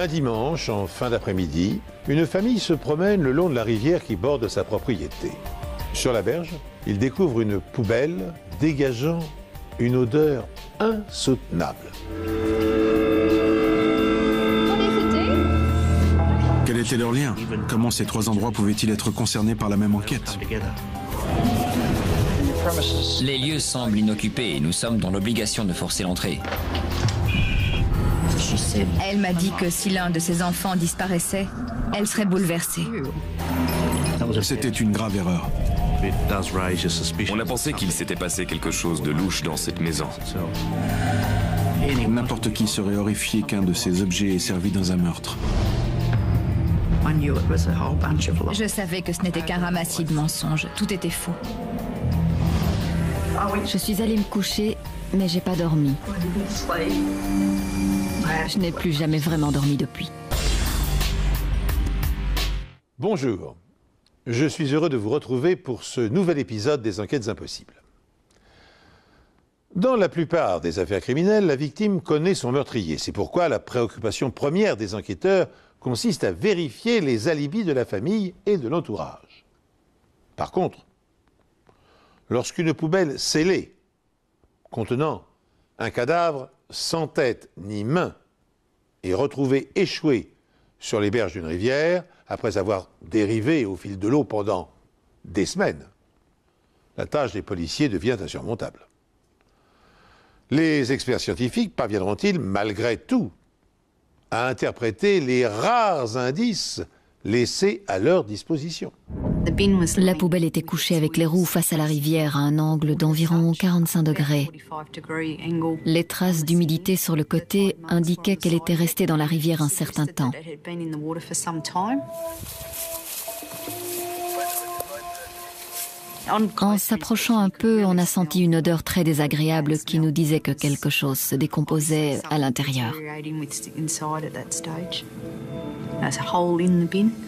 Un dimanche, en fin d'après-midi, une famille se promène le long de la rivière qui borde sa propriété. Sur la berge, ils découvrent une poubelle dégageant une odeur insoutenable. Quel était leur lien? Comment ces trois endroits pouvaient-ils être concernés par la même enquête? Les lieux semblent inoccupés et nous sommes dans l'obligation de forcer l'entrée. Elle m'a dit que si l'un de ses enfants disparaissait, elle serait bouleversée. C'était une grave erreur. On a pensé qu'il s'était passé quelque chose de louche dans cette maison. N'importe qui serait horrifié qu'un de ces objets ait servi dans un meurtre. Je savais que ce n'était qu'un ramassis de mensonges. Tout était faux. Je suis allée me coucher, mais j'ai pas dormi. Je n'ai plus jamais vraiment dormi depuis. Bonjour, je suis heureux de vous retrouver pour ce nouvel épisode des Enquêtes impossibles. Dans la plupart des affaires criminelles, la victime connaît son meurtrier. C'est pourquoi la préoccupation première des enquêteurs consiste à vérifier les alibis de la famille et de l'entourage. Par contre, lorsqu'une poubelle scellée, contenant un cadavre sans tête ni main, est retrouvée échouée sur les berges d'une rivière, après avoir dérivé au fil de l'eau pendant des semaines, la tâche des policiers devient insurmontable. Les experts scientifiques parviendront-ils, malgré tout, à interpréter les rares indices laissés à leur disposition? La poubelle était couchée avec les roues face à la rivière à un angle d'environ 45 degrés. Les traces d'humidité sur le côté indiquaient qu'elle était restée dans la rivière un certain temps. En s'approchant un peu, on a senti une odeur très désagréable qui nous disait que quelque chose se décomposait à l'intérieur.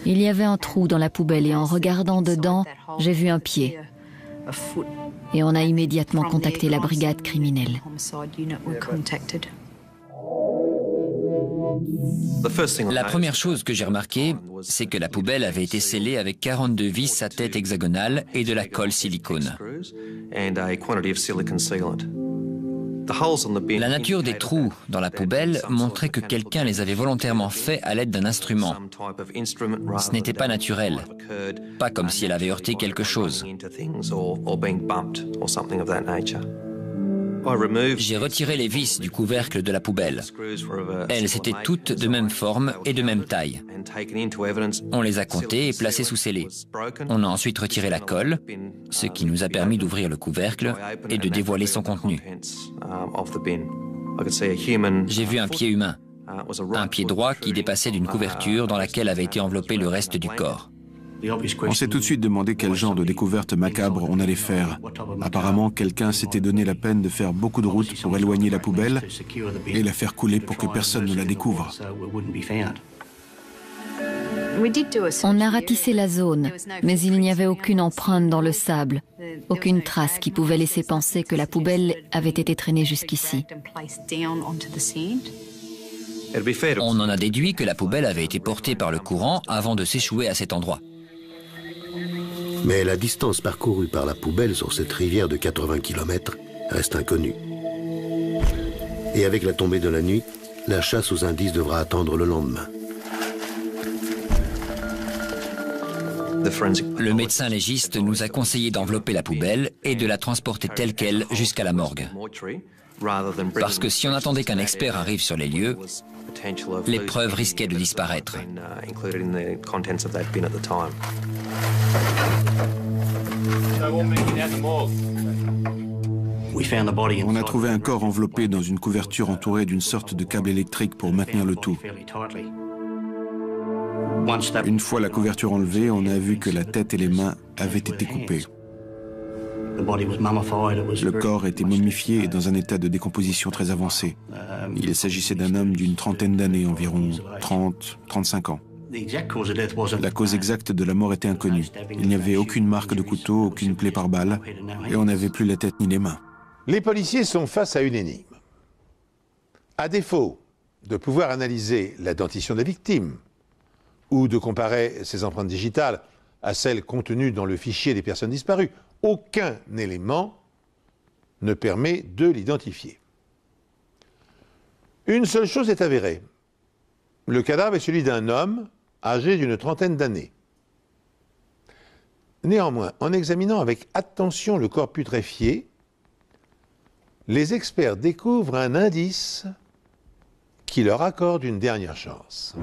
Il y avait un trou dans la poubelle et en regardant dedans, j'ai vu un pied. Et on a immédiatement contacté la brigade criminelle. La première chose que j'ai remarquée, c'est que la poubelle avait été scellée avec 42 vis à tête hexagonale et de la colle silicone. La nature des trous dans la poubelle montrait que quelqu'un les avait volontairement faits à l'aide d'un instrument. Ce n'était pas naturel, pas comme si elle avait heurté quelque chose. J'ai retiré les vis du couvercle de la poubelle. Elles étaient toutes de même forme et de même taille. On les a comptées et placées sous scellé. On a ensuite retiré la colle, ce qui nous a permis d'ouvrir le couvercle et de dévoiler son contenu. J'ai vu un pied humain, un pied droit qui dépassait d'une couverture dans laquelle avait été enveloppé le reste du corps. On s'est tout de suite demandé quel genre de découverte macabre on allait faire. Apparemment, quelqu'un s'était donné la peine de faire beaucoup de routes pour éloigner la poubelle et la faire couler pour que personne ne la découvre. On a ratissé la zone, mais il n'y avait aucune empreinte dans le sable, aucune trace qui pouvait laisser penser que la poubelle avait été traînée jusqu'ici. On en a déduit que la poubelle avait été portée par le courant avant de s'échouer à cet endroit. Mais la distance parcourue par la poubelle sur cette rivière de 80 km reste inconnue. Et avec la tombée de la nuit, la chasse aux indices devra attendre le lendemain. Le médecin légiste nous a conseillé d'envelopper la poubelle et de la transporter telle qu'elle jusqu'à la morgue. Parce que si on attendait qu'un expert arrive sur les lieux, les preuves risquaient de disparaître. On a trouvé un corps enveloppé dans une couverture entourée d'une sorte de câble électrique pour maintenir le tout. Une fois la couverture enlevée, on a vu que la tête et les mains avaient été coupées. Le corps était momifié et dans un état de décomposition très avancé. Il s'agissait d'un homme d'une trentaine d'années, environ 30-35 ans. La cause exacte de la mort était inconnue. Il n'y avait aucune marque de couteau, aucune plaie par balle, et on n'avait plus la tête ni les mains. Les policiers sont face à une énigme. À défaut de pouvoir analyser la dentition de la victime ou de comparer ses empreintes digitales à celles contenues dans le fichier des personnes disparues. Aucun élément ne permet de l'identifier. Une seule chose est avérée. Le cadavre est celui d'un homme âgé d'une trentaine d'années. Néanmoins, en examinant avec attention le corps putréfié, les experts découvrent un indice qui leur accorde une dernière chance.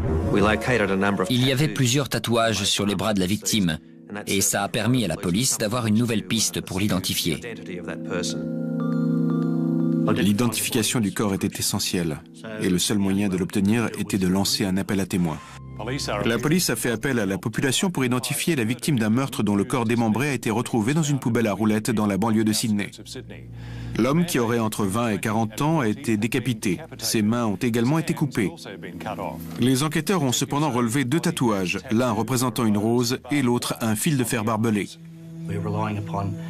Il y avait plusieurs tatouages sur les bras de la victime, et ça a permis à la police d'avoir une nouvelle piste pour l'identifier. L'identification du corps était essentielle, et le seul moyen de l'obtenir était de lancer un appel à témoins. La police a fait appel à la population pour identifier la victime d'un meurtre dont le corps démembré a été retrouvé dans une poubelle à roulettes dans la banlieue de Sydney. L'homme, qui aurait entre 20 et 40 ans, a été décapité. Ses mains ont également été coupées. Les enquêteurs ont cependant relevé 2 tatouages, l'un représentant une rose et l'autre un fil de fer barbelé.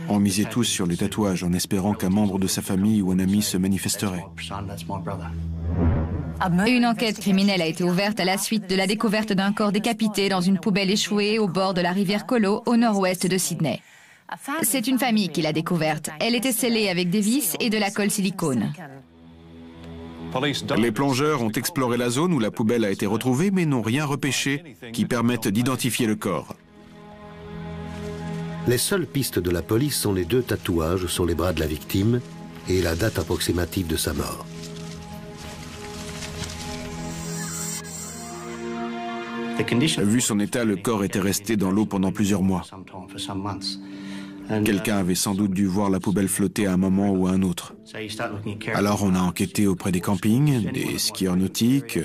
On misait tous sur les tatouages en espérant qu'un membre de sa famille ou un ami se manifesterait. Une enquête criminelle a été ouverte à la suite de la découverte d'un corps décapité dans une poubelle échouée au bord de la rivière Colo, au nord-ouest de Sydney. C'est une famille qui l'a découverte. Elle était scellée avec des vis et de la colle silicone. Les plongeurs ont exploré la zone où la poubelle a été retrouvée, mais n'ont rien repêché qui permette d'identifier le corps. Les seules pistes de la police sont les 2 tatouages sur les bras de la victime et la date approximative de sa mort. Vu son état, le corps était resté dans l'eau pendant plusieurs mois. Quelqu'un avait sans doute dû voir la poubelle flotter à un moment ou à un autre. Alors on a enquêté auprès des campings, des skieurs nautiques,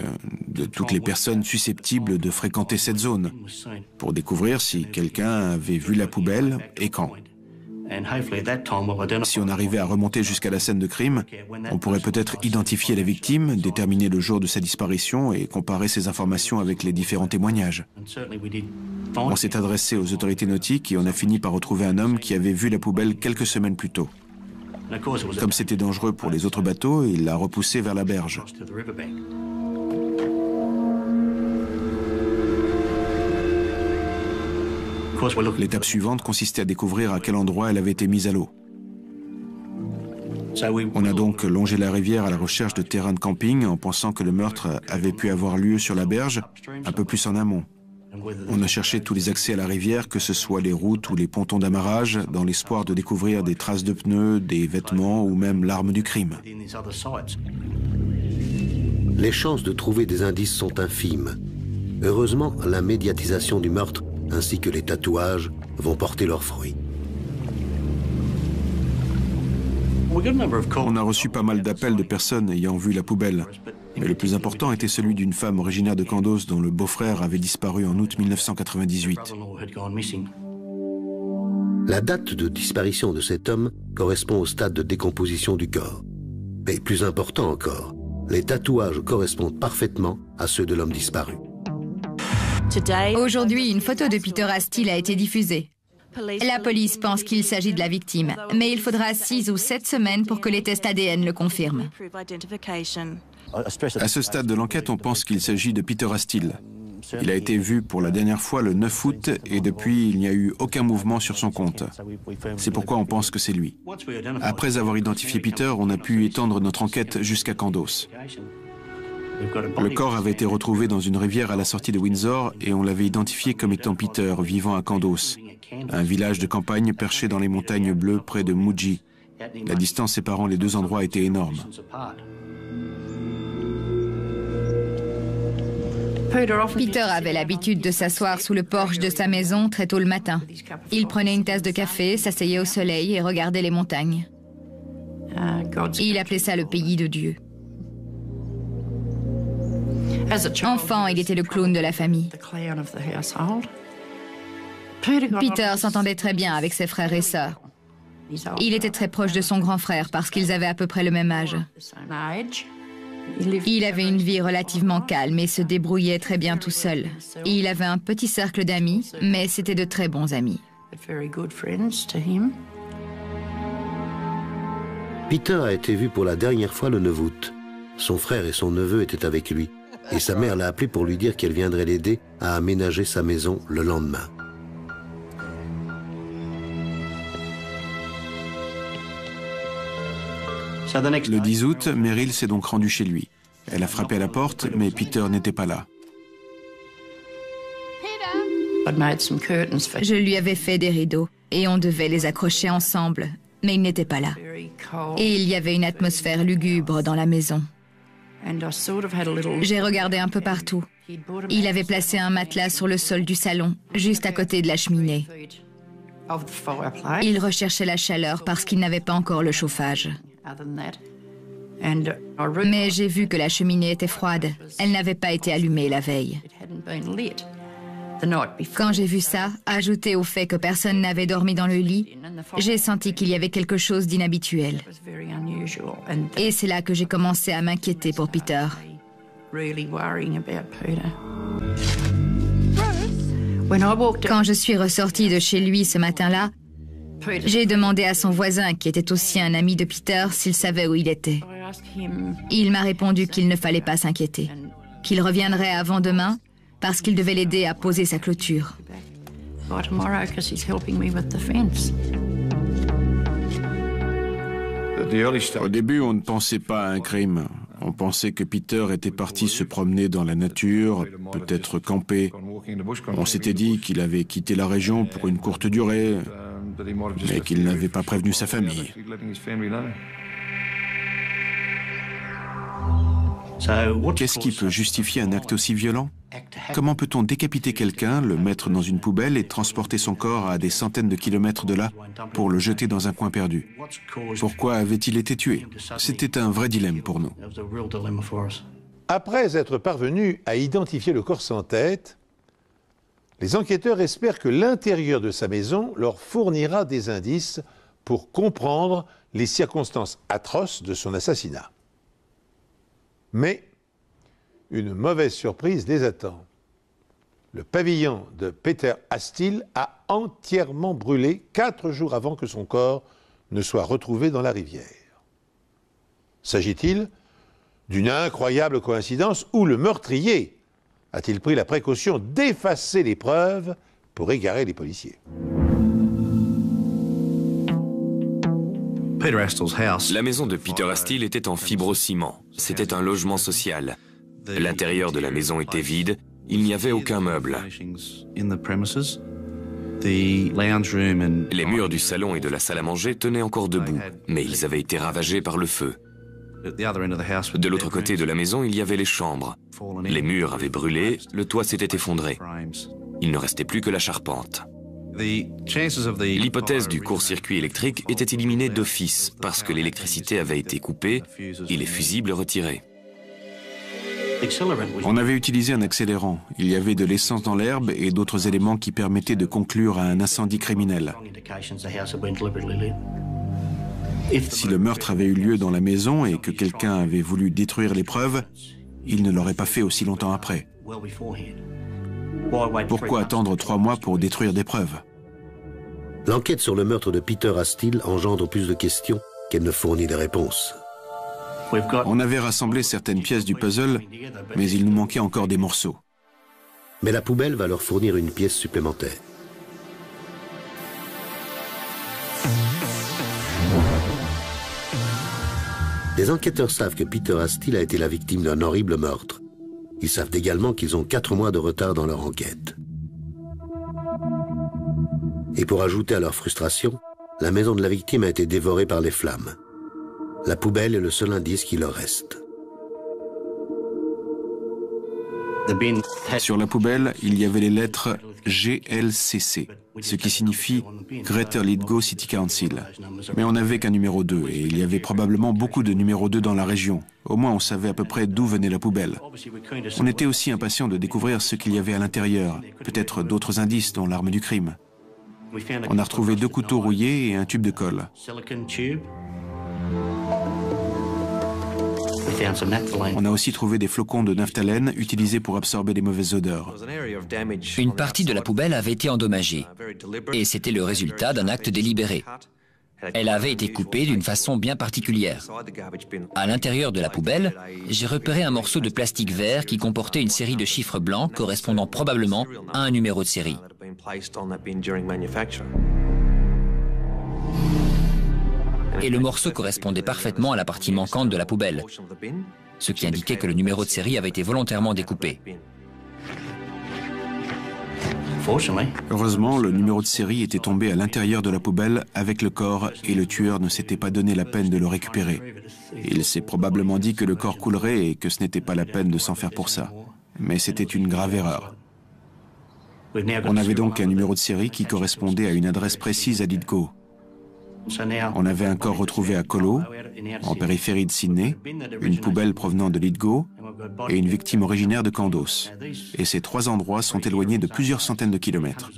de toutes les personnes susceptibles de fréquenter cette zone, pour découvrir si quelqu'un avait vu la poubelle et quand. Si on arrivait à remonter jusqu'à la scène de crime, on pourrait peut-être identifier la victime, déterminer le jour de sa disparition et comparer ces informations avec les différents témoignages. On s'est adressé aux autorités nautiques et on a fini par retrouver un homme qui avait vu la poubelle quelques semaines plus tôt. Comme c'était dangereux pour les autres bateaux, il l'a repoussé vers la berge. L'étape suivante consistait à découvrir à quel endroit elle avait été mise à l'eau. On a donc longé la rivière à la recherche de terrains de camping en pensant que le meurtre avait pu avoir lieu sur la berge, un peu plus en amont. On a cherché tous les accès à la rivière, que ce soit les routes ou les pontons d'amarrage, dans l'espoir de découvrir des traces de pneus, des vêtements ou même l'arme du crime. Les chances de trouver des indices sont infimes. Heureusement, la médiatisation du meurtre ainsi que les tatouages vont porter leurs fruits. On a reçu pas mal d'appels de personnes ayant vu la poubelle, mais le plus important était celui d'une femme originaire de Kandos dont le beau-frère avait disparu en août 1998. La date de disparition de cet homme correspond au stade de décomposition du corps. Mais plus important encore, les tatouages correspondent parfaitement à ceux de l'homme disparu. Aujourd'hui, une photo de Peter Astill a été diffusée. La police pense qu'il s'agit de la victime, mais il faudra 6 ou 7 semaines pour que les tests ADN le confirment. À ce stade de l'enquête, on pense qu'il s'agit de Peter Astill. Il a été vu pour la dernière fois le 9 août et depuis, il n'y a eu aucun mouvement sur son compte. C'est pourquoi on pense que c'est lui. Après avoir identifié Peter, on a pu étendre notre enquête jusqu'à Kandos. Le corps avait été retrouvé dans une rivière à la sortie de Windsor et on l'avait identifié comme étant Peter, vivant à Kandos, un village de campagne perché dans les montagnes bleues près de Muji. La distance séparant les 2 endroits était énorme. Peter avait l'habitude de s'asseoir sous le porche de sa maison très tôt le matin. Il prenait une tasse de café, s'asseyait au soleil et regardait les montagnes. Il appelait ça le pays de Dieu. Enfant, il était le clown de la famille. Peter s'entendait très bien avec ses frères et sœurs. Il était très proche de son grand frère parce qu'ils avaient à peu près le même âge. Il avait une vie relativement calme et se débrouillait très bien tout seul. Il avait un petit cercle d'amis, mais c'était de très bons amis. Peter a été vu pour la dernière fois le 9 août. Son frère et son neveu étaient avec lui, et sa mère l'a appelé pour lui dire qu'elle viendrait l'aider à aménager sa maison le lendemain. Le 10 août, Meryl s'est donc rendue chez lui. Elle a frappé à la porte, mais Peter n'était pas là. Je lui avais fait des rideaux et on devait les accrocher ensemble, mais il n'était pas là. Et il y avait une atmosphère lugubre dans la maison. J'ai regardé un peu partout. Il avait placé un matelas sur le sol du salon, juste à côté de la cheminée. Il recherchait la chaleur parce qu'il n'avait pas encore le chauffage. Mais j'ai vu que la cheminée était froide. Elle n'avait pas été allumée la veille. Quand j'ai vu ça, ajouté au fait que personne n'avait dormi dans le lit, j'ai senti qu'il y avait quelque chose d'inhabituel. Et c'est là que j'ai commencé à m'inquiéter pour Peter. Quand je suis ressortie de chez lui ce matin-là, j'ai demandé à son voisin, qui était aussi un ami de Peter, s'il savait où il était. Il m'a répondu qu'il ne fallait pas s'inquiéter, qu'il reviendrait avant demain parce qu'il devait l'aider à poser sa clôture. Au début, on ne pensait pas à un crime. On pensait que Peter était parti se promener dans la nature, peut-être camper. On s'était dit qu'il avait quitté la région pour une courte durée, mais qu'il n'avait pas prévenu sa famille. Qu'est-ce qui peut justifier un acte aussi violent? Comment peut-on décapiter quelqu'un, le mettre dans une poubelle et transporter son corps à des centaines de kilomètres de là pour le jeter dans un coin perdu? Pourquoi avait-il été tué? C'était un vrai dilemme pour nous. Après être parvenus à identifier le corps sans tête, les enquêteurs espèrent que l'intérieur de sa maison leur fournira des indices pour comprendre les circonstances atroces de son assassinat. Mais une mauvaise surprise les attend. Le pavillon de Peter Astill a entièrement brûlé 4 jours avant que son corps ne soit retrouvé dans la rivière. S'agit-il d'une incroyable coïncidence où le meurtrier a-t-il pris la précaution d'effacer les preuves pour égarer les policiers? La maison de Peter Astill était en fibrociment. C'était un logement social. L'intérieur de la maison était vide, il n'y avait aucun meuble. Les murs du salon et de la salle à manger tenaient encore debout, mais ils avaient été ravagés par le feu. De l'autre côté de la maison, il y avait les chambres. Les murs avaient brûlé, le toit s'était effondré. Il ne restait plus que la charpente. L'hypothèse du court-circuit électrique était éliminée d'office parce que l'électricité avait été coupée et les fusibles retirés. On avait utilisé un accélérant. Il y avait de l'essence dans l'herbe et d'autres éléments qui permettaient de conclure à un incendie criminel. Si le meurtre avait eu lieu dans la maison et que quelqu'un avait voulu détruire les preuves, il ne l'aurait pas fait aussi longtemps après. Pourquoi attendre 3 mois pour détruire des preuves? L'enquête sur le meurtre de Peter Astill engendre plus de questions qu'elle ne fournit de réponses. On avait rassemblé certaines pièces du puzzle, mais il nous manquait encore des morceaux. Mais la poubelle va leur fournir une pièce supplémentaire. Les enquêteurs savent que Peter Astill a été la victime d'un horrible meurtre. Ils savent également qu'ils ont 4 mois de retard dans leur enquête. Et pour ajouter à leur frustration, la maison de la victime a été dévorée par les flammes. La poubelle est le seul indice qui leur reste. Sur la poubelle, il y avait les lettres GLCC, ce qui signifie Greater Lithgow City Council. Mais on n'avait qu'un numéro 2 et il y avait probablement beaucoup de numéros 2 dans la région. Au moins, on savait à peu près d'où venait la poubelle. On était aussi impatients de découvrir ce qu'il y avait à l'intérieur, peut-être d'autres indices dont l'arme du crime. On a retrouvé 2 couteaux rouillés et un tube de colle. On a aussi trouvé des flocons de naphtalène utilisés pour absorber les mauvaises odeurs. Une partie de la poubelle avait été endommagée, et c'était le résultat d'un acte délibéré. Elle avait été coupée d'une façon bien particulière. À l'intérieur de la poubelle, j'ai repéré un morceau de plastique vert qui comportait une série de chiffres blancs correspondant probablement à un numéro de série. Et le morceau correspondait parfaitement à la partie manquante de la poubelle, ce qui indiquait que le numéro de série avait été volontairement découpé. Heureusement, le numéro de série était tombé à l'intérieur de la poubelle avec le corps et le tueur ne s'était pas donné la peine de le récupérer. Il s'est probablement dit que le corps coulerait et que ce n'était pas la peine de s'en faire pour ça. Mais c'était une grave erreur. On avait donc un numéro de série qui correspondait à une adresse précise à Lithgow. On avait un corps retrouvé à Colo, en périphérie de Sydney, une poubelle provenant de Lithgow et une victime originaire de Kandos. Et ces trois endroits sont éloignés de plusieurs centaines de kilomètres.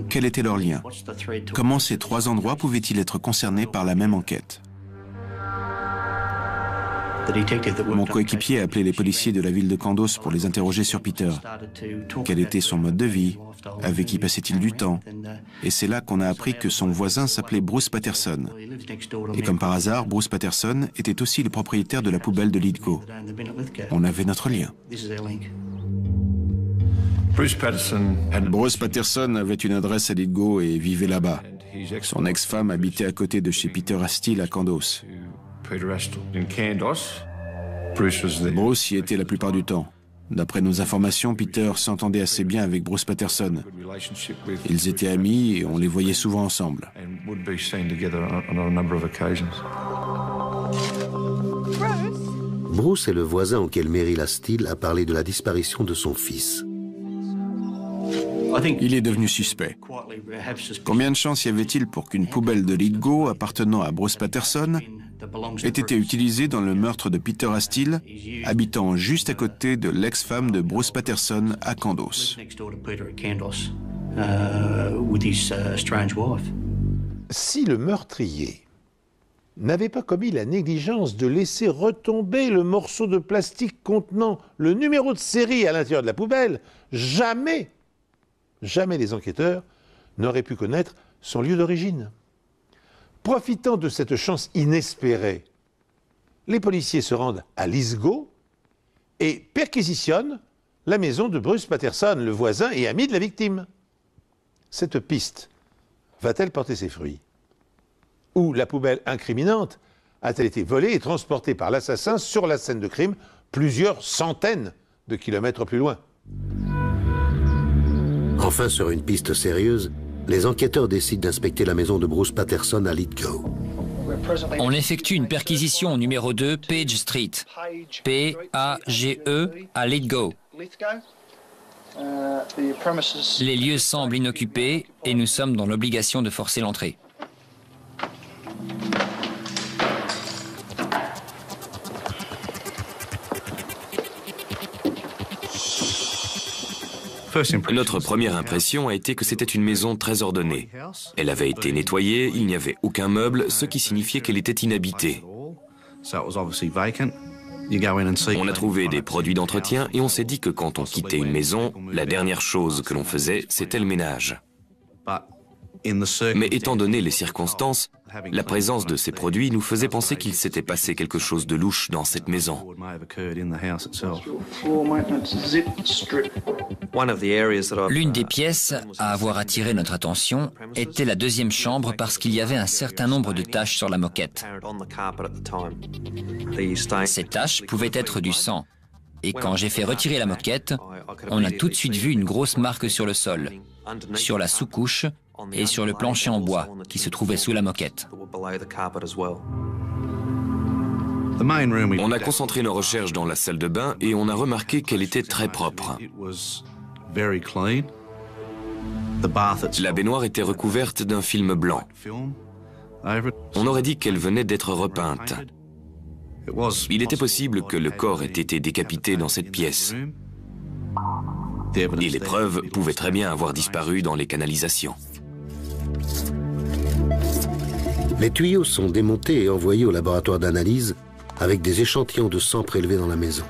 Quel était leur lien? Comment ces trois endroits pouvaient-ils être concernés par la même enquête? Mon coéquipier a appelé les policiers de la ville de Kandos pour les interroger sur Peter. Quel était son mode de vie? Avec qui passait-il du temps? Et c'est là qu'on a appris que son voisin s'appelait Bruce Patterson. Et comme par hasard, Bruce Patterson était aussi le propriétaire de la poubelle de Lithgow. On avait notre lien. Bruce Patterson avait une adresse à Lithgow et vivait là-bas. Son ex-femme habitait à côté de chez Peter Astle à Kandos. Bruce y était la plupart du temps. D'après nos informations, Peter s'entendait assez bien avec Bruce Patterson. Ils étaient amis et on les voyait souvent ensemble. Bruce est le voisin auquel Meryl Astle a parlé de la disparition de son fils. Il est devenu suspect. Combien de chances y avait-il pour qu'une poubelle de Lithgow appartenant à Bruce Patterson ait été utilisée dans le meurtre de Peter Astle, habitant juste à côté de l'ex-femme de Bruce Patterson à Kandos? Si le meurtrier n'avait pas commis la négligence de laisser retomber le morceau de plastique contenant le numéro de série à l'intérieur de la poubelle, jamais les enquêteurs n'auraient pu connaître son lieu d'origine. Profitant de cette chance inespérée, les policiers se rendent à Lithgow et perquisitionnent la maison de Bruce Patterson, le voisin et ami de la victime. Cette piste va-t-elle porter ses fruits? Ou la poubelle incriminante a-t-elle été volée et transportée par l'assassin sur la scène de crime plusieurs centaines de kilomètres plus loin? Enfin, sur une piste sérieuse, les enquêteurs décident d'inspecter la maison de Bruce Patterson à Lithgow. On effectue une perquisition au numéro 2 Page Street, P-A-G-E, à Lithgow. Les lieux semblent inoccupés et nous sommes dans l'obligation de forcer l'entrée. Notre première impression a été que c'était une maison très ordonnée. Elle avait été nettoyée, il n'y avait aucun meuble, ce qui signifiait qu'elle était inhabitée. On a trouvé des produits d'entretien et on s'est dit que quand on quittait une maison, la dernière chose que l'on faisait, c'était le ménage. Mais étant donné les circonstances, la présence de ces produits nous faisait penser qu'il s'était passé quelque chose de louche dans cette maison. L'une des pièces à avoir attiré notre attention était la deuxième chambre parce qu'il y avait un certain nombre de taches sur la moquette. Ces taches pouvaient être du sang. Et quand j'ai fait retirer la moquette, on a tout de suite vu une grosse marque sur le sol, sur la sous-couche et sur le plancher en bois qui se trouvait sous la moquette. On a concentré nos recherches dans la salle de bain et on a remarqué qu'elle était très propre. La baignoire était recouverte d'un film blanc. On aurait dit qu'elle venait d'être repeinte. Il était possible que le corps ait été décapité dans cette pièce. Et les preuves pouvaient très bien avoir disparu dans les canalisations. Les tuyaux sont démontés et envoyés au laboratoire d'analyse avec des échantillons de sang prélevés dans la maison.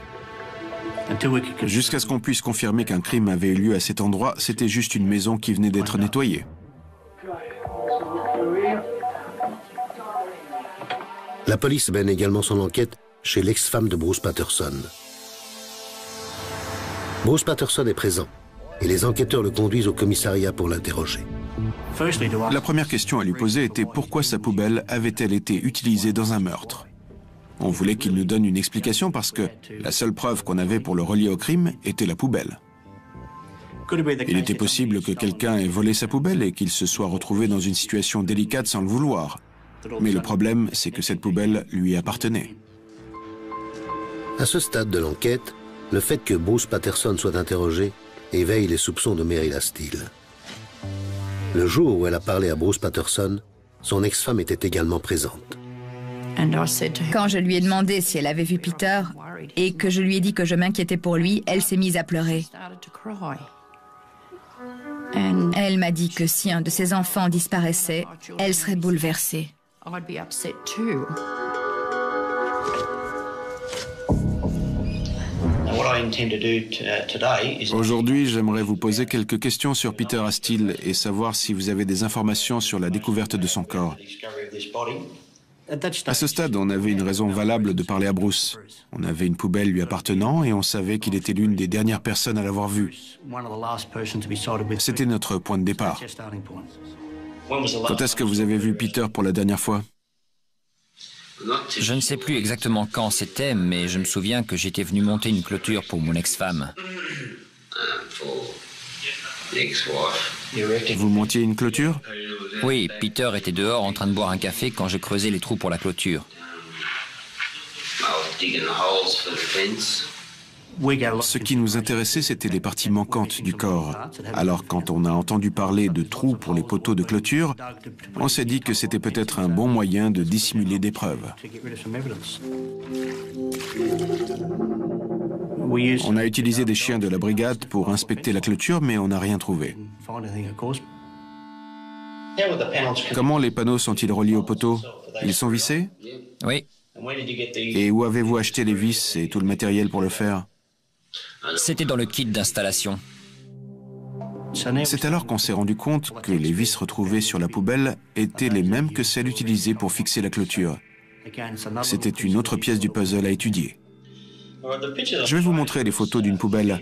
Jusqu'à ce qu'on puisse confirmer qu'un crime avait eu lieu à cet endroit, c'était juste une maison qui venait d'être nettoyée. La police mène également son enquête chez l'ex-femme de Bruce Patterson. Bruce Patterson est présent et les enquêteurs le conduisent au commissariat pour l'interroger. La première question à lui poser était pourquoi sa poubelle avait-elle été utilisée dans un meurtre. On voulait qu'il nous donne une explication parce que la seule preuve qu'on avait pour le relier au crime était la poubelle. Il était possible que quelqu'un ait volé sa poubelle et qu'il se soit retrouvé dans une situation délicate sans le vouloir. Mais le problème, c'est que cette poubelle lui appartenait. À ce stade de l'enquête, le fait que Bruce Patterson soit interrogé éveille les soupçons de Meryl Steele. Le jour où elle a parlé à Bruce Patterson, son ex-femme était également présente. Quand je lui ai demandé si elle avait vu Peter et que je lui ai dit que je m'inquiétais pour lui, elle s'est mise à pleurer. Elle m'a dit que si un de ses enfants disparaissait, elle serait bouleversée. Aujourd'hui, j'aimerais vous poser quelques questions sur Peter Steele et savoir si vous avez des informations sur la découverte de son corps. À ce stade, on avait une raison valable de parler à Bruce. On avait une poubelle lui appartenant et on savait qu'il était l'une des dernières personnes à l'avoir vue. C'était notre point de départ. Quand est-ce que vous avez vu Peter pour la dernière fois? Je ne sais plus exactement quand c'était, mais je me souviens que j'étais venu monter une clôture pour mon ex-femme. Vous montiez une clôture? Oui, Peter était dehors en train de boire un café quand je creusais les trous pour la clôture. Ce qui nous intéressait, c'était les parties manquantes du corps. Alors, quand on a entendu parler de trous pour les poteaux de clôture, on s'est dit que c'était peut-être un bon moyen de dissimuler des preuves. On a utilisé des chiens de la brigade pour inspecter la clôture, mais on n'a rien trouvé. Comment les panneaux sont-ils reliés aux poteaux? Ils sont vissés? Oui. Et où avez-vous acheté les vis et tout le matériel pour le faire? C'était dans le kit d'installation. C'est alors qu'on s'est rendu compte que les vis retrouvées sur la poubelle étaient les mêmes que celles utilisées pour fixer la clôture. C'était une autre pièce du puzzle à étudier. Je vais vous montrer les photos d'une poubelle.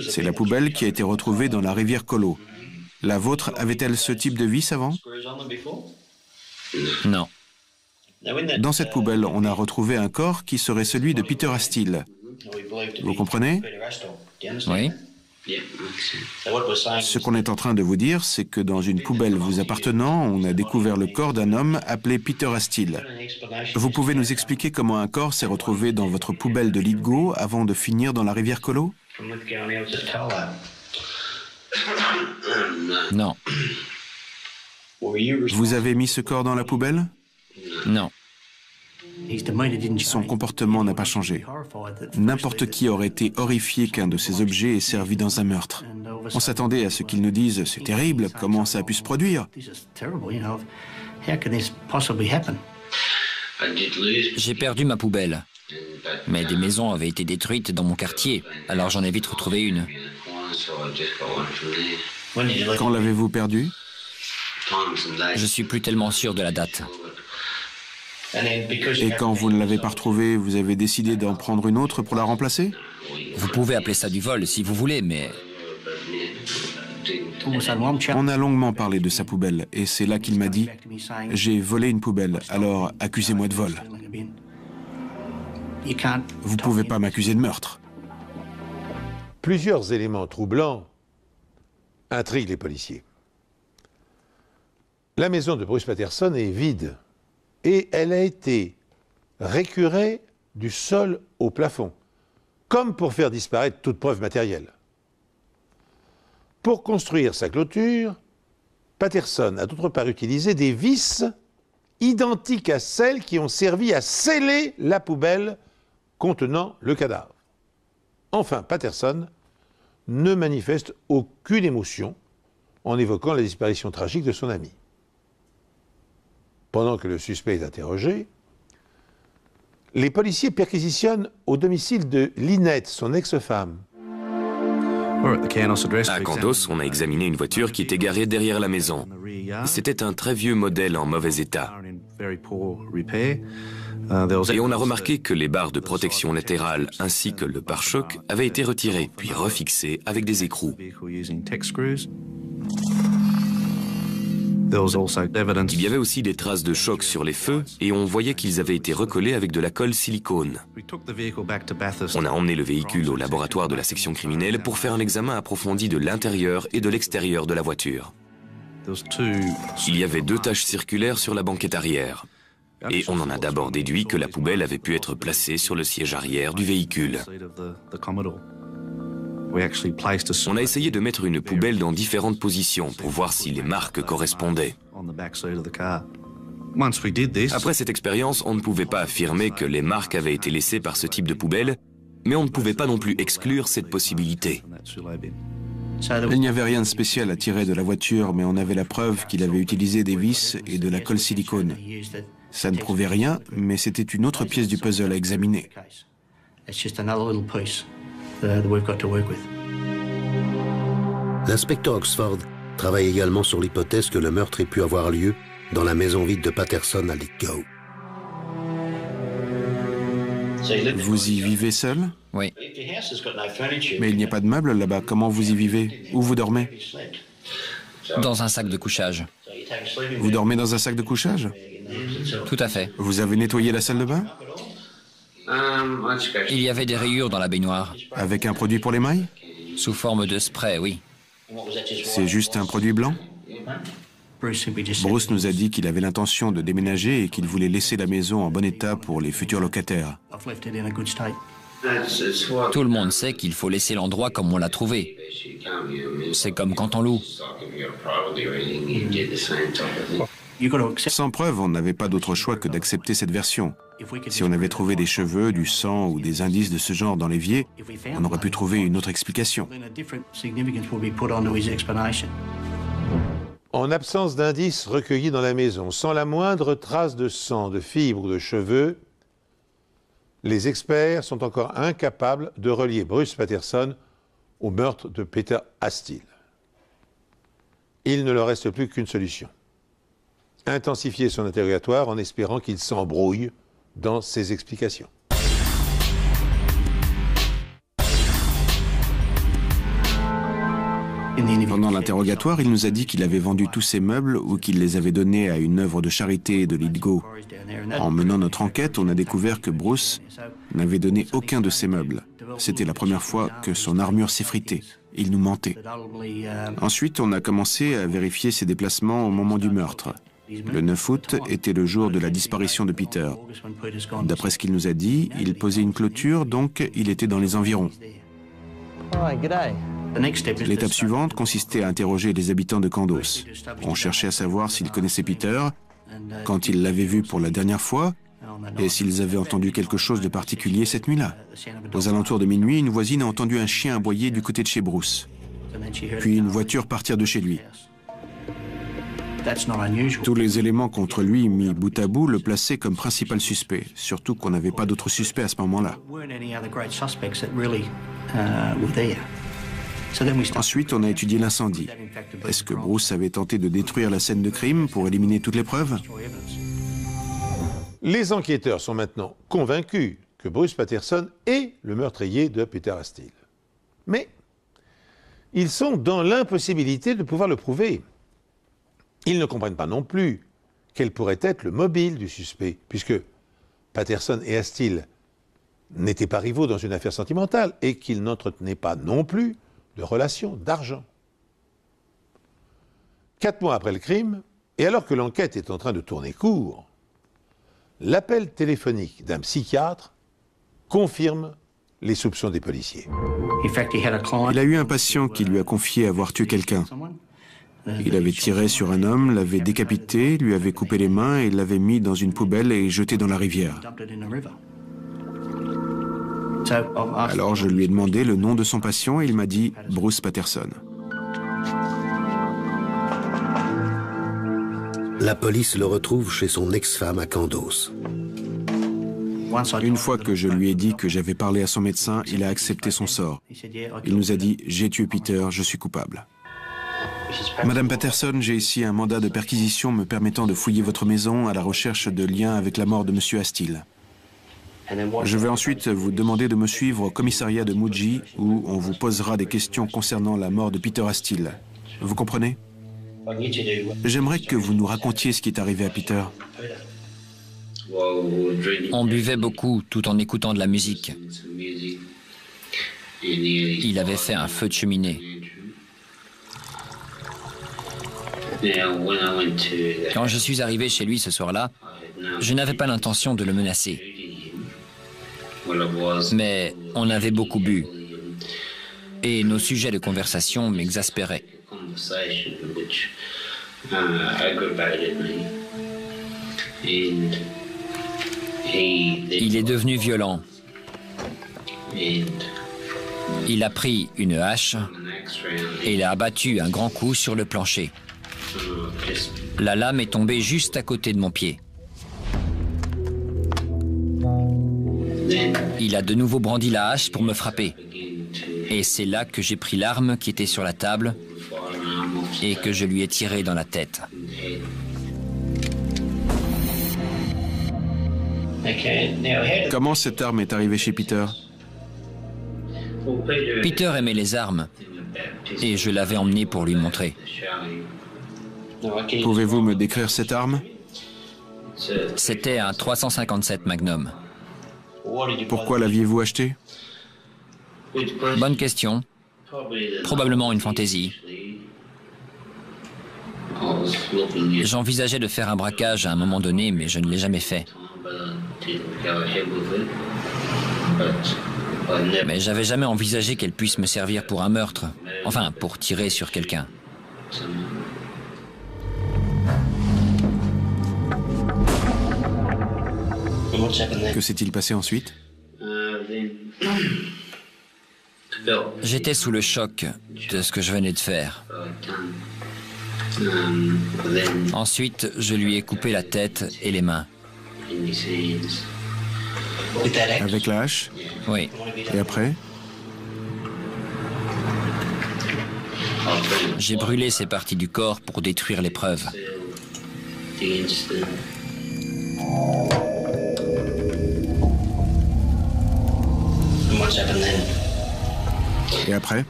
C'est la poubelle qui a été retrouvée dans la rivière Colo. La vôtre avait-elle ce type de vis avant? Non. Dans cette poubelle, on a retrouvé un corps qui serait celui de Peter Steele. Vous comprenez? Oui. Ce qu'on est en train de vous dire, c'est que dans une poubelle vous appartenant, on a découvert le corps d'un homme appelé Peter Steele. Vous pouvez nous expliquer comment un corps s'est retrouvé dans votre poubelle de Lithgow avant de finir dans la rivière Colo? Non. Vous avez mis ce corps dans la poubelle? Non. Son comportement n'a pas changé. N'importe qui aurait été horrifié qu'un de ces objets ait servi dans un meurtre. On s'attendait à ce qu'il nous dise « C'est terrible, comment ça a pu se produire ?» J'ai perdu ma poubelle. Mais des maisons avaient été détruites dans mon quartier, alors j'en ai vite retrouvé une. Quand l'avez-vous perdue? Je suis plus tellement sûr de la date. Et quand vous ne l'avez pas retrouvée, vous avez décidé d'en prendre une autre pour la remplacer? Vous pouvez appeler ça du vol si vous voulez, mais... On a longuement parlé de sa poubelle, et c'est là qu'il m'a dit « J'ai volé une poubelle, alors accusez-moi de vol. Vous ne pouvez pas m'accuser de meurtre. » Plusieurs éléments troublants intriguent les policiers. La maison de Bruce Patterson est vide et elle a été récurée du sol au plafond, comme pour faire disparaître toute preuve matérielle. Pour construire sa clôture, Patterson a d'autre part utilisé des vis identiques à celles qui ont servi à sceller la poubelle contenant le cadavre. Enfin, Patterson ne manifeste aucune émotion en évoquant la disparition tragique de son ami. Pendant que le suspect est interrogé, les policiers perquisitionnent au domicile de Lynette, son ex-femme. À Candos, on a examiné une voiture qui était garée derrière la maison. C'était un très vieux modèle en mauvais état. Et on a remarqué que les barres de protection latérales ainsi que le pare-choc avaient été retirés, puis refixés avec des écrous. Il y avait aussi des traces de choc sur les feux et on voyait qu'ils avaient été recollés avec de la colle silicone. On a emmené le véhicule au laboratoire de la section criminelle pour faire un examen approfondi de l'intérieur et de l'extérieur de la voiture. Il y avait 2 taches circulaires sur la banquette arrière. Et on en a d'abord déduit que la poubelle avait pu être placée sur le siège arrière du véhicule. On a essayé de mettre une poubelle dans différentes positions pour voir si les marques correspondaient. Après cette expérience, on ne pouvait pas affirmer que les marques avaient été laissées par ce type de poubelle, mais on ne pouvait pas non plus exclure cette possibilité. Il n'y avait rien de spécial à tirer de la voiture, mais on avait la preuve qu'il avait utilisé des vis et de la colle silicone. Ça ne prouvait rien, mais c'était une autre pièce du puzzle à examiner. L'inspecteur Oxford travaille également sur l'hypothèse que le meurtre ait pu avoir lieu dans la maison vide de Patterson à Lithgow. Vous y vivez seul? Oui. Mais il n'y a pas de meubles là-bas. Comment vous y vivez? Où vous dormez? Dans un sac de couchage. Vous dormez dans un sac de couchage? Tout à fait. Vous avez nettoyé la salle de bain? Il y avait des rayures dans la baignoire. Avec un produit pour les mailles? Sous forme de spray, oui. C'est juste un produit blanc? Bruce nous a dit qu'il avait l'intention de déménager et qu'il voulait laisser la maison en bon état pour les futurs locataires. Tout le monde sait qu'il faut laisser l'endroit comme on l'a trouvé. C'est comme quand on loue. Sans preuve, on n'avait pas d'autre choix que d'accepter cette version. Si on avait trouvé des cheveux, du sang ou des indices de ce genre dans l'évier, on aurait pu trouver une autre explication. En absence d'indices recueillis dans la maison, sans la moindre trace de sang, de fibres ou de cheveux, les experts sont encore incapables de relier Bruce Patterson au meurtre de Peter Astill. Il ne leur reste plus qu'une solution. Intensifier son interrogatoire en espérant qu'il s'embrouille dans ses explications. Pendant l'interrogatoire, il nous a dit qu'il avait vendu tous ses meubles ou qu'il les avait donnés à une œuvre de charité de Lithgow. En menant notre enquête, on a découvert que Bruce n'avait donné aucun de ses meubles. C'était la première fois que son armure s'effritait. Il nous mentait. Ensuite, on a commencé à vérifier ses déplacements au moment du meurtre. Le 9 août était le jour de la disparition de Peter. D'après ce qu'il nous a dit, il posait une clôture, donc il était dans les environs. L'étape suivante consistait à interroger les habitants de Candos. On cherchait à savoir s'ils connaissaient Peter, quand ils l'avaient vu pour la dernière fois, et s'ils avaient entendu quelque chose de particulier cette nuit-là. Aux alentours de minuit, une voisine a entendu un chien aboyer du côté de chez Bruce, puis une voiture partir de chez lui. Tous les éléments contre lui mis bout à bout le plaçaient comme principal suspect, surtout qu'on n'avait pas d'autres suspects à ce moment-là. Ensuite, on a étudié l'incendie. Est-ce que Bruce avait tenté de détruire la scène de crime pour éliminer toutes les preuves? Les enquêteurs sont maintenant convaincus que Bruce Patterson est le meurtrier de Peter Astill. Mais ils sont dans l'impossibilité de pouvoir le prouver. Ils ne comprennent pas non plus quel pourrait être le mobile du suspect, puisque Patterson et Astill n'étaient pas rivaux dans une affaire sentimentale et qu'ils n'entretenaient pas non plus de relations d'argent. 4 mois après le crime, et alors que l'enquête est en train de tourner court, l'appel téléphonique d'un psychiatre confirme les soupçons des policiers. Il a eu un patient qui lui a confié avoir tué quelqu'un. Il avait tiré sur un homme, l'avait décapité, lui avait coupé les mains et l'avait mis dans une poubelle et jeté dans la rivière. Alors je lui ai demandé le nom de son patient et il m'a dit Bruce Patterson. La police le retrouve chez son ex-femme à Candos. Une fois que je lui ai dit que j'avais parlé à son médecin, il a accepté son sort. Il nous a dit « J'ai tué Peter, je suis coupable ». Madame Patterson, j'ai ici un mandat de perquisition me permettant de fouiller votre maison à la recherche de liens avec la mort de Monsieur Astill. Je vais ensuite vous demander de me suivre au commissariat de Mudgee où on vous posera des questions concernant la mort de Peter Astill. Vous comprenez? J'aimerais que vous nous racontiez ce qui est arrivé à Peter. On buvait beaucoup tout en écoutant de la musique. Il avait fait un feu de cheminée. Quand je suis arrivé chez lui ce soir-là, je n'avais pas l'intention de le menacer. Mais on avait beaucoup bu. Et nos sujets de conversation m'exaspéraient. Il est devenu violent. Il a pris une hache et il a abattu un grand coup sur le plancher. La lame est tombée juste à côté de mon pied. Il a de nouveau brandi la hache pour me frapper. Et c'est là que j'ai pris l'arme qui était sur la table et que je lui ai tiré dans la tête. Comment cette arme est arrivée chez Peter? Peter aimait les armes et je l'avais emmené pour lui montrer. Pouvez-vous me décrire cette arme? C'était un 357 Magnum. Pourquoi l'aviez-vous acheté? Bonne question. Probablement une fantaisie. J'envisageais de faire un braquage à un moment donné, mais je ne l'ai jamais fait. Mais j'avais jamais envisagé qu'elle puisse me servir pour un meurtre. Enfin, pour tirer sur quelqu'un. Que s'est-il passé ensuite? J'étais sous le choc de ce que je venais de faire. Ensuite, je lui ai coupé la tête et les mains. Avec la hache? Oui. Et après? J'ai brûlé ces parties du corps pour détruire les preuves. Et après?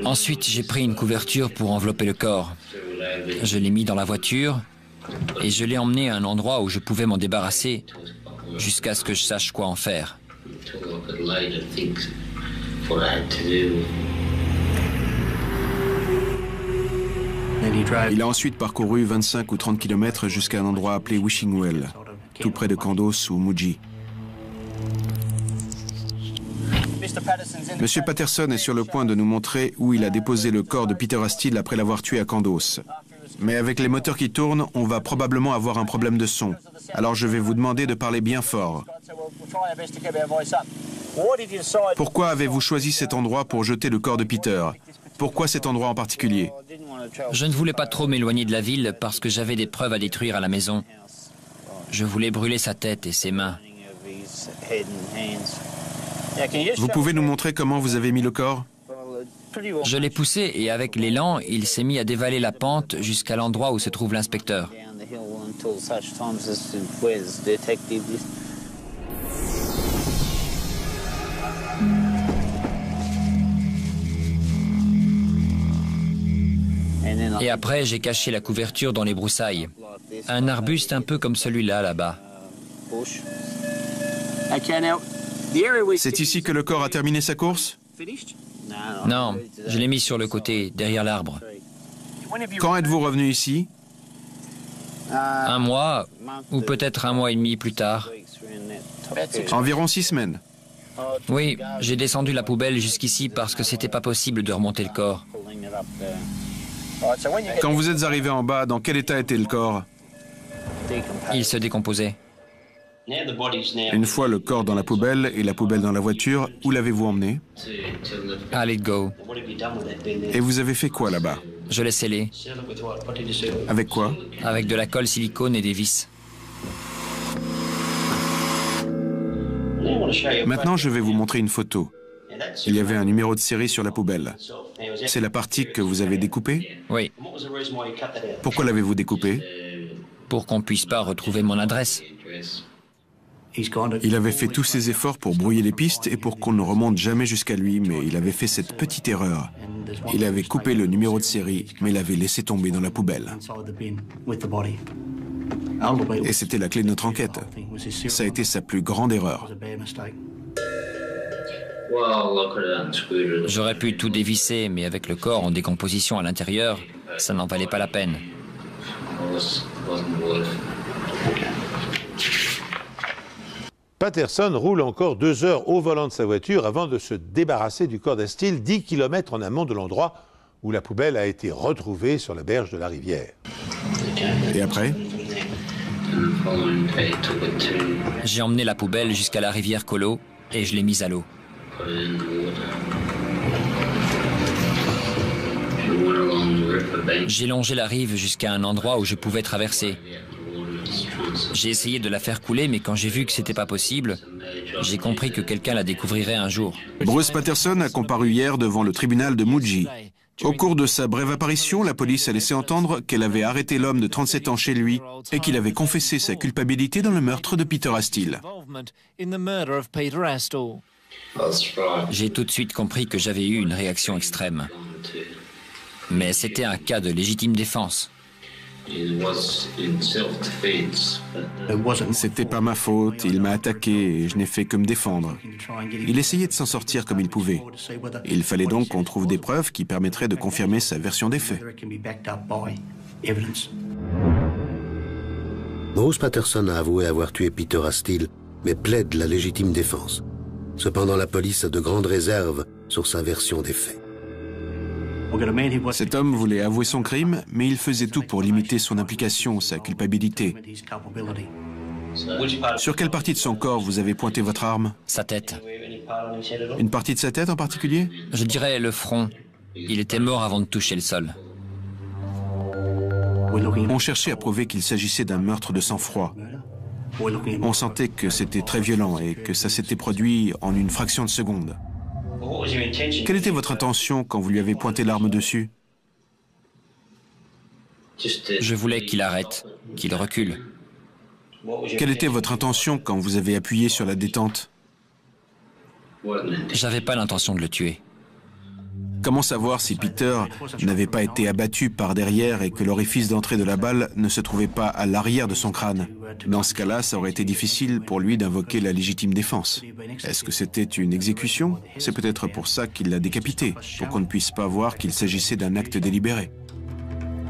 Ensuite, j'ai pris une couverture pour envelopper le corps. Je l'ai mis dans la voiture et je l'ai emmené à un endroit où je pouvais m'en débarrasser jusqu'à ce que je sache quoi en faire. Il a ensuite parcouru 25 ou 30 km jusqu'à un endroit appelé Wishing Well, tout près de Candos ou Mudgee. Monsieur Patterson est sur le point de nous montrer où il a déposé le corps de Peter Astill après l'avoir tué à Candos. Mais avec les moteurs qui tournent, on va probablement avoir un problème de son. Alors je vais vous demander de parler bien fort. Pourquoi avez-vous choisi cet endroit pour jeter le corps de Peter? Pourquoi cet endroit en particulier? Je ne voulais pas trop m'éloigner de la ville parce que j'avais des preuves à détruire à la maison. Je voulais brûler sa tête et ses mains. Vous pouvez nous montrer comment vous avez mis le corps? Je l'ai poussé et avec l'élan, il s'est mis à dévaler la pente jusqu'à l'endroit où se trouve l'inspecteur. Et après, j'ai caché la couverture dans les broussailles. Un arbuste un peu comme celui-là, là-bas. C'est ici que le corps a terminé sa course? Non, je l'ai mis sur le côté, derrière l'arbre. Quand êtes-vous revenu ici? Un mois, ou peut-être un mois et demi plus tard. Environ 6 semaines. Oui, j'ai descendu la poubelle jusqu'ici parce que c'était pas possible de remonter le corps. Quand vous êtes arrivé en bas, dans quel état était le corps? Il se décomposait. Une fois le corps dans la poubelle et la poubelle dans la voiture, où l'avez-vous emmené? À Let Go. Et vous avez fait quoi là-bas? Je l'ai scellé. Avec quoi? Avec de la colle silicone et des vis. Maintenant, je vais vous montrer une photo. Il y avait un numéro de série sur la poubelle. C'est la partie que vous avez découpée? Oui, Pourquoi l'avez-vous découpée? pour qu'on puisse pas retrouver mon adresse. Il avait fait tous ses efforts pour brouiller les pistes et pour qu'on ne remonte jamais jusqu'à lui, mais il avait fait cette petite erreur. Il avait coupé le numéro de série, mais l'avait laissé tomber dans la poubelle. Et c'était la clé de notre enquête. Ça a été sa plus grande erreur. J'aurais pu tout dévisser, mais avec le corps en décomposition à l'intérieur, ça n'en valait pas la peine. Patterson roule encore 2 heures au volant de sa voiture avant de se débarrasser du corps d'Astille 10 km en amont de l'endroit où la poubelle a été retrouvée sur la berge de la rivière. Et après? J'ai emmené la poubelle jusqu'à la rivière Colo et je l'ai mise à l'eau. J'ai longé la rive jusqu'à un endroit où je pouvais traverser. J'ai essayé de la faire couler, mais quand j'ai vu que c'était pas possible, j'ai compris que quelqu'un la découvrirait un jour. Bruce Patterson a comparu hier devant le tribunal de Mudgee. Au cours de sa brève apparition, la police a laissé entendre qu'elle avait arrêté l'homme de 37 ans chez lui et qu'il avait confessé sa culpabilité dans le meurtre de Peter Astille. J'ai tout de suite compris que j'avais eu une réaction extrême. Mais c'était un cas de légitime défense. C'était pas ma faute, il m'a attaqué et je n'ai fait que me défendre. Il essayait de s'en sortir comme il pouvait. Il fallait donc qu'on trouve des preuves qui permettraient de confirmer sa version des faits. Bruce Patterson a avoué avoir tué Peter Astille, mais plaide la légitime défense. Cependant, la police a de grandes réserves sur sa version des faits. Cet homme voulait avouer son crime, mais il faisait tout pour limiter son implication, sa culpabilité. Sur quelle partie de son corps vous avez pointé votre arme? Sa tête. Une partie de sa tête en particulier? Je dirais le front. Il était mort avant de toucher le sol. On cherchait à prouver qu'il s'agissait d'un meurtre de sang-froid. On sentait que c'était très violent et que ça s'était produit en une fraction de seconde. Quelle était votre intention quand vous lui avez pointé l'arme dessus? Je voulais qu'il arrête, qu'il recule. Quelle était votre intention quand vous avez appuyé sur la détente? J'avais pas l'intention de le tuer. Comment savoir si Peter n'avait pas été abattu par derrière et que l'orifice d'entrée de la balle ne se trouvait pas à l'arrière de son crâne? Dans ce cas-là, ça aurait été difficile pour lui d'invoquer la légitime défense. Est-ce que c'était une exécution? C'est peut-être pour ça qu'il l'a décapité, pour qu'on ne puisse pas voir qu'il s'agissait d'un acte délibéré.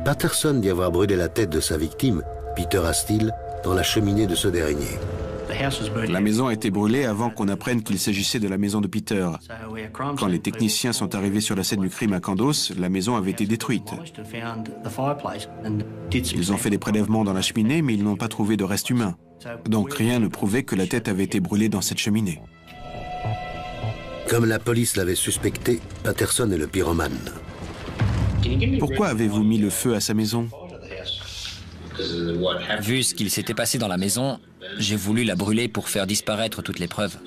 Patterson dit avoir brûlé la tête de sa victime, Peter Astille, dans la cheminée de ce dernier. La maison a été brûlée avant qu'on apprenne qu'il s'agissait de la maison de Peter. Quand les techniciens sont arrivés sur la scène du crime à Candos, la maison avait été détruite. Ils ont fait des prélèvements dans la cheminée, mais ils n'ont pas trouvé de restes humains. Donc rien ne prouvait que la tête avait été brûlée dans cette cheminée. Comme la police l'avait suspecté, Patterson est le pyromane. Pourquoi avez-vous mis le feu à sa maison? Vu ce qu'il s'était passé dans la maison, j'ai voulu la brûler pour faire disparaître toutes les preuves.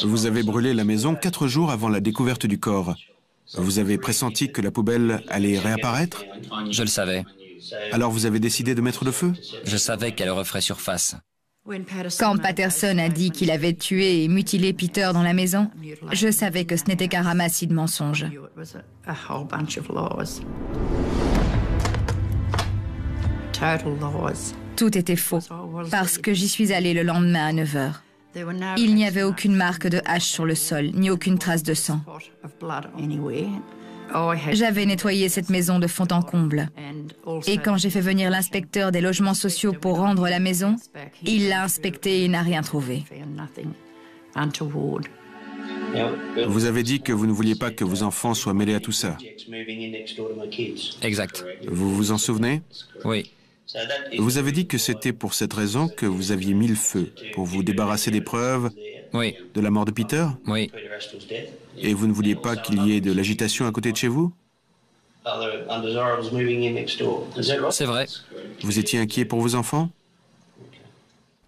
Vous avez brûlé la maison 4 jours avant la découverte du corps. Vous avez pressenti que la poubelle allait réapparaître? Je le savais. Alors vous avez décidé de mettre le feu? Je savais qu'elle referait surface. Quand Patterson a dit qu'il avait tué et mutilé Peter dans la maison, je savais que ce n'était qu'un ramassis de mensonges. Tout était faux, parce que j'y suis allée le lendemain à 9h. Il n'y avait aucune marque de hache sur le sol, ni aucune trace de sang. J'avais nettoyé cette maison de fond en comble. Et quand j'ai fait venir l'inspecteur des logements sociaux pour rendre la maison, il l'a inspectée et n'a rien trouvé. Vous avez dit que vous ne vouliez pas que vos enfants soient mêlés à tout ça. Exact. Vous vous en souvenez? Oui. Vous avez dit que c'était pour cette raison que vous aviez mis le feu, pour vous débarrasser des preuves Oui. de la mort de Peter? Oui. Et vous ne vouliez pas qu'il y ait de l'agitation à côté de chez vous? C'est vrai. Vous étiez inquiet pour vos enfants?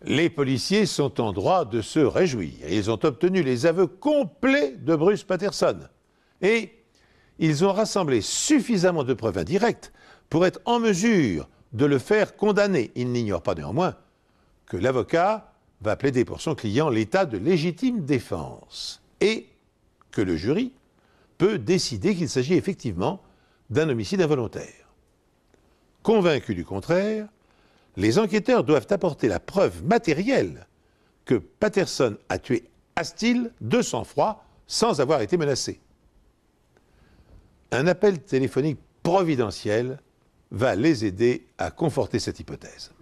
Les policiers sont en droit de se réjouir. Ils ont obtenu les aveux complets de Bruce Patterson. Et ils ont rassemblé suffisamment de preuves indirectes pour être en mesure de le faire condamner. Ils n'ignorent pas néanmoins que l'avocat va plaider pour son client l'état de légitime défense et que le jury peut décider qu'il s'agit effectivement d'un homicide involontaire. Convaincus du contraire, les enquêteurs doivent apporter la preuve matérielle que Patterson a tué Astill de sang-froid sans avoir été menacé. Un appel téléphonique providentiel va les aider à conforter cette hypothèse.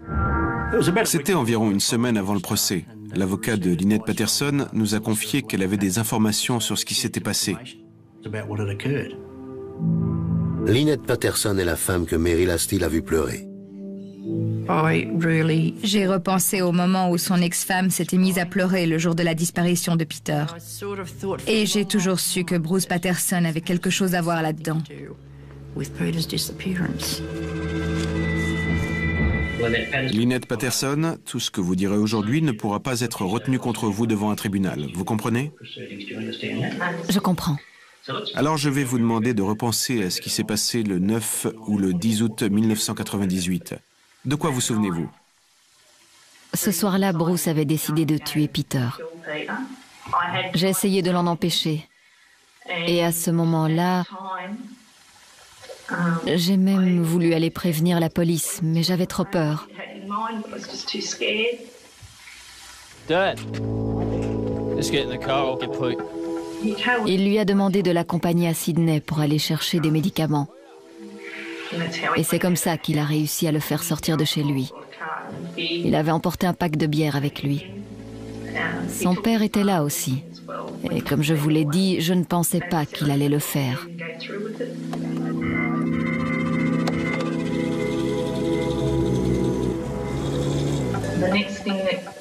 C'était environ une semaine avant le procès. L'avocat de Lynette Patterson nous a confié qu'elle avait des informations sur ce qui s'était passé. Lynette Patterson est la femme que Meryl Astill a vue pleurer. J'ai repensé au moment où son ex-femme s'était mise à pleurer le jour de la disparition de Peter. Et j'ai toujours su que Bruce Patterson avait quelque chose à voir là-dedans. Lynette Patterson, tout ce que vous direz aujourd'hui ne pourra pas être retenu contre vous devant un tribunal. Vous comprenez? Je comprends. Alors je vais vous demander de repenser à ce qui s'est passé le 9 ou le 10 août 1998. De quoi vous souvenez-vous? Ce soir-là, Bruce avait décidé de tuer Peter. J'ai essayé de l'en empêcher. Et à ce moment-là, j'ai même voulu aller prévenir la police, mais j'avais trop peur. Dad, let's get in the car, I'll get put. Il lui a demandé de l'accompagner à Sydney pour aller chercher des médicaments. Et c'est comme ça qu'il a réussi à le faire sortir de chez lui. Il avait emporté un pack de bière avec lui. Son père était là aussi. Et comme je vous l'ai dit, je ne pensais pas qu'il allait le faire.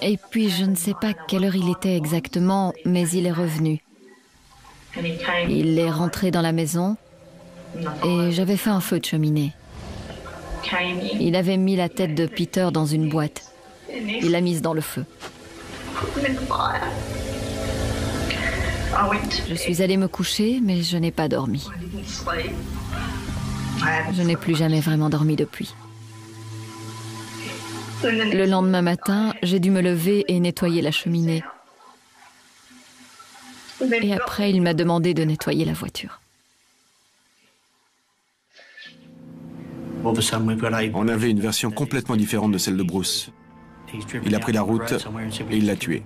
Et puis je ne sais pas quelle heure il était exactement, mais il est revenu. Il est rentré dans la maison et j'avais fait un feu de cheminée. Il avait mis la tête de Peter dans une boîte. Il l'a mise dans le feu. Je suis allée me coucher, mais je n'ai pas dormi. Je n'ai plus jamais vraiment dormi depuis. Le lendemain matin, j'ai dû me lever et nettoyer la cheminée. Et après, il m'a demandé de nettoyer la voiture. On avait une version complètement différente de celle de Bruce. Il a pris la route et il l'a tué.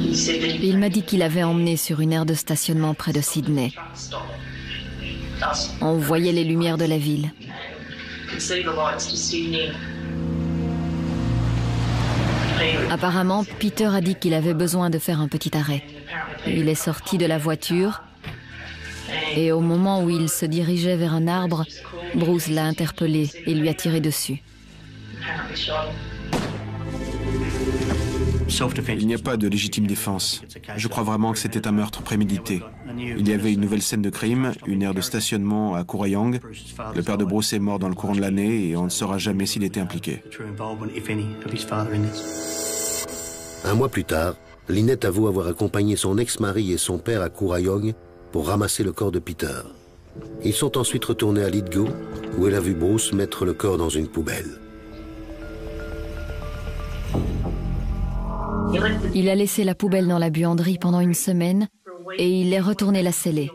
Il m'a dit qu'il avait emmené sur une aire de stationnement près de Sydney. On voyait les lumières de la ville. Apparemment, Peter a dit qu'il avait besoin de faire un petit arrêt. Il est sorti de la voiture et au moment où il se dirigeait vers un arbre, Bruce l'a interpellé et lui a tiré dessus. Il n'y a pas de légitime défense. Je crois vraiment que c'était un meurtre prémédité. Il y avait une nouvelle scène de crime, une aire de stationnement à Currayang. Le père de Bruce est mort dans le courant de l'année et on ne saura jamais s'il était impliqué. Un mois plus tard, Lynette avoue avoir accompagné son ex-mari et son père à Currayang pour ramasser le corps de Peter. Ils sont ensuite retournés à Lithgow, où elle a vu Bruce mettre le corps dans une poubelle. Il a laissé la poubelle dans la buanderie pendant une semaine et il est retourné la sceller.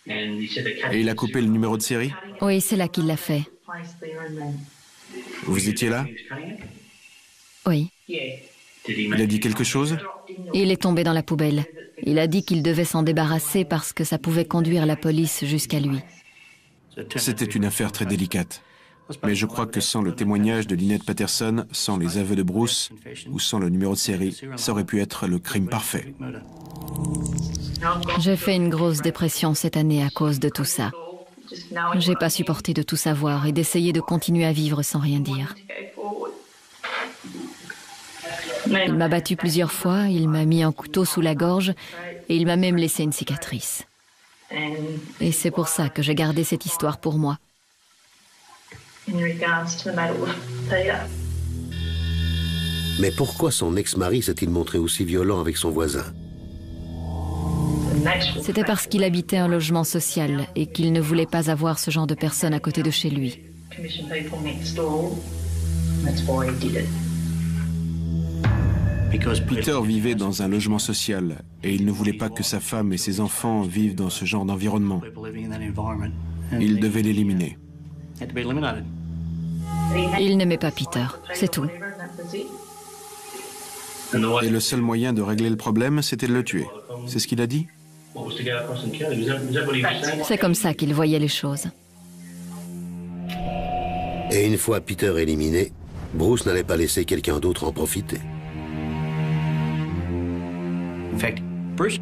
Et il a coupé le numéro de série? Oui, c'est là qu'il l'a fait. Vous étiez là? Oui. Il a dit quelque chose? Il est tombé dans la poubelle. Il a dit qu'il devait s'en débarrasser parce que ça pouvait conduire la police jusqu'à lui. C'était une affaire très délicate. Mais je crois que sans le témoignage de Lynette Patterson, sans les aveux de Bruce ou sans le numéro de série, ça aurait pu être le crime parfait. J'ai fait une grosse dépression cette année à cause de tout ça. J'ai pas supporté de tout savoir et d'essayer de continuer à vivre sans rien dire. Il m'a battu plusieurs fois, il m'a mis un couteau sous la gorge et il m'a même laissé une cicatrice. Et c'est pour ça que j'ai gardé cette histoire pour moi. Mais pourquoi son ex-mari s'est-il montré aussi violent avec son voisin? C'était parce qu'il habitait un logement social et qu'il ne voulait pas avoir ce genre de personnes à côté de chez lui. Peter vivait dans un logement social et il ne voulait pas que sa femme et ses enfants vivent dans ce genre d'environnement. Il devait l'éliminer. Il n'aimait pas Peter, c'est tout. Et le seul moyen de régler le problème, c'était de le tuer. C'est ce qu'il a dit? C'est comme ça qu'il voyait les choses. Et une fois Peter éliminé, Bruce n'allait pas laisser quelqu'un d'autre en profiter.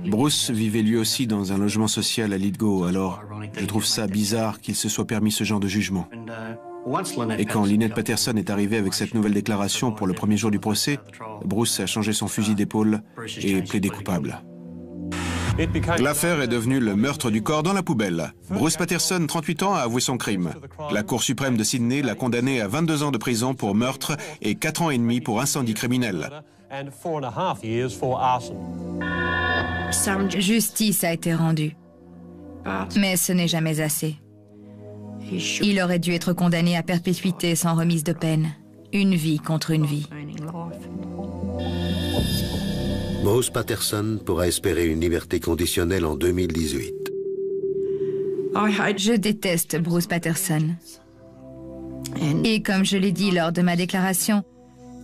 Bruce vivait lui aussi dans un logement social à Lithgow, alors je trouve ça bizarre qu'il se soit permis ce genre de jugement. Et quand Lynette Patterson est arrivée avec cette nouvelle déclaration pour le premier jour du procès, Bruce a changé son fusil d'épaule et plaidé coupable. L'affaire est devenue le meurtre du corps dans la poubelle. Bruce Patterson, 38 ans, a avoué son crime. La Cour suprême de Sydney l'a condamné à 22 ans de prison pour meurtre et 4 ans et demi pour incendie criminel. Justice a été rendue. Mais ce n'est jamais assez. Il aurait dû être condamné à perpétuité sans remise de peine. Une vie contre une vie. Bruce Patterson pourra espérer une liberté conditionnelle en 2018. Je déteste Bruce Patterson. Et comme je l'ai dit lors de ma déclaration,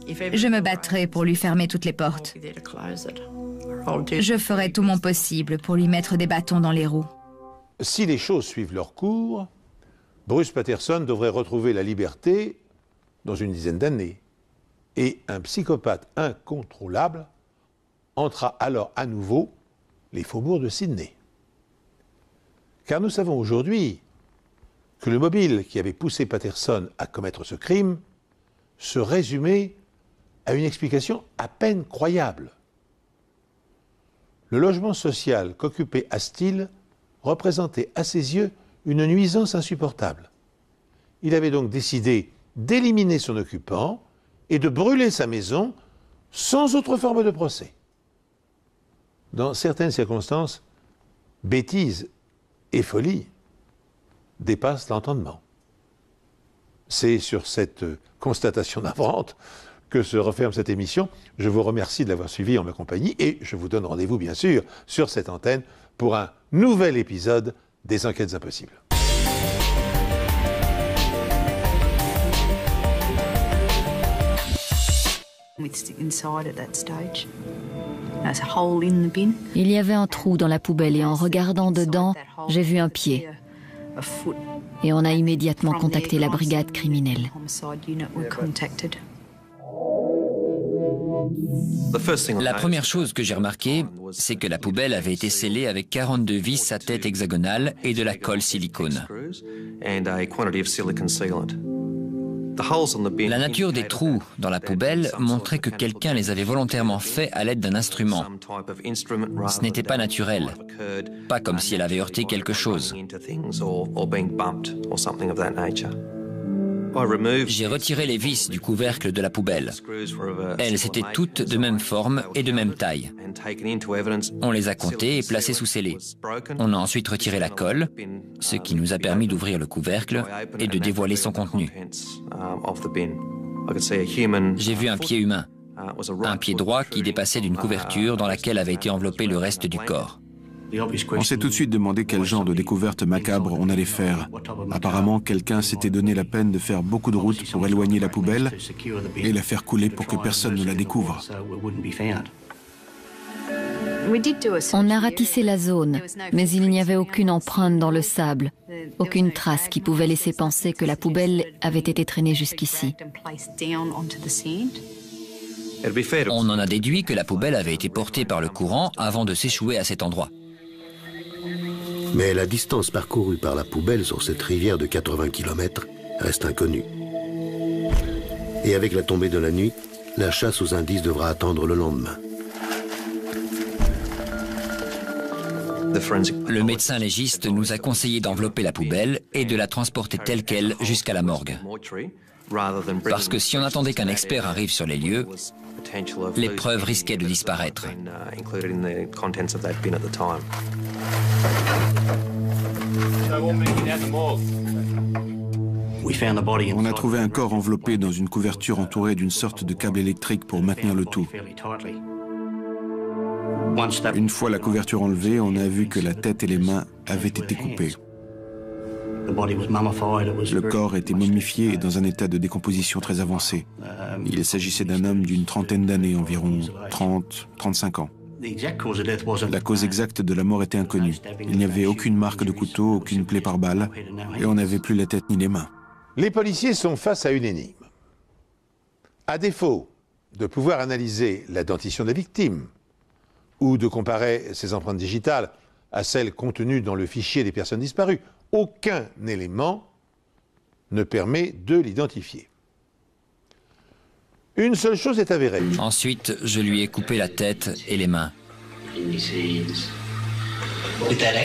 je me battrai pour lui fermer toutes les portes. Je ferai tout mon possible pour lui mettre des bâtons dans les roues. Si les choses suivent leur cours, Bruce Patterson devrait retrouver la liberté dans une dizaine d'années. Et un psychopathe incontrôlable entrera alors à nouveau les faubourgs de Sydney. Car nous savons aujourd'hui que le mobile qui avait poussé Patterson à commettre ce crime se résumait à une explication à peine croyable. Le logement social qu'occupait Astill représentait à ses yeux une nuisance insupportable. Il avait donc décidé d'éliminer son occupant et de brûler sa maison sans autre forme de procès. Dans certaines circonstances, bêtise et folie dépassent l'entendement. C'est sur cette constatation navrante que se referme cette émission. Je vous remercie de l'avoir suivi en ma compagnie et je vous donne rendez-vous bien sûr sur cette antenne pour un nouvel épisode des Enquêtes Impossibles. Il y avait un trou dans la poubelle et en regardant dedans, j'ai vu un pied. Et on a immédiatement contacté la brigade criminelle. La première chose que j'ai remarquée, c'est que la poubelle avait été scellée avec 42 vis à tête hexagonale et de la colle silicone. La nature des trous dans la poubelle montrait que quelqu'un les avait volontairement faits à l'aide d'un instrument. Ce n'était pas naturel, pas comme si elle avait heurté quelque chose. J'ai retiré les vis du couvercle de la poubelle. Elles étaient toutes de même forme et de même taille. On les a comptées et placées sous scellé. On a ensuite retiré la colle, ce qui nous a permis d'ouvrir le couvercle et de dévoiler son contenu. J'ai vu un pied humain, un pied droit qui dépassait d'une couverture dans laquelle avait été enveloppé le reste du corps. On s'est tout de suite demandé quel genre de découverte macabre on allait faire. Apparemment, quelqu'un s'était donné la peine de faire beaucoup de routes pour éloigner la poubelle et la faire couler pour que personne ne la découvre. On a ratissé la zone, mais il n'y avait aucune empreinte dans le sable, aucune trace qui pouvait laisser penser que la poubelle avait été traînée jusqu'ici. On en a déduit que la poubelle avait été portée par le courant avant de s'échouer à cet endroit. Mais la distance parcourue par la poubelle sur cette rivière de 80 km reste inconnue. Et avec la tombée de la nuit, la chasse aux indices devra attendre le lendemain. Le médecin légiste nous a conseillé d'envelopper la poubelle et de la transporter telle qu'elle jusqu'à la morgue. Parce que si on attendait qu'un expert arrive sur les lieux, les preuves risquaient de disparaître. On a trouvé un corps enveloppé dans une couverture entourée d'une sorte de câble électrique pour maintenir le tout. Une fois la couverture enlevée, on a vu que la tête et les mains avaient été coupées. Le corps était momifié et dans un état de décomposition très avancé. Il s'agissait d'un homme d'une trentaine d'années, environ 30-35 ans. La cause exacte de la mort était inconnue. Il n'y avait aucune marque de couteau, aucune plaie par balle, et on n'avait plus la tête ni les mains. Les policiers sont face à une énigme. À défaut de pouvoir analyser la dentition des victimes ou de comparer ses empreintes digitales à celles contenues dans le fichier des personnes disparues, aucun élément ne permet de l'identifier. Une seule chose est avérée. Ensuite, je lui ai coupé la tête et les mains.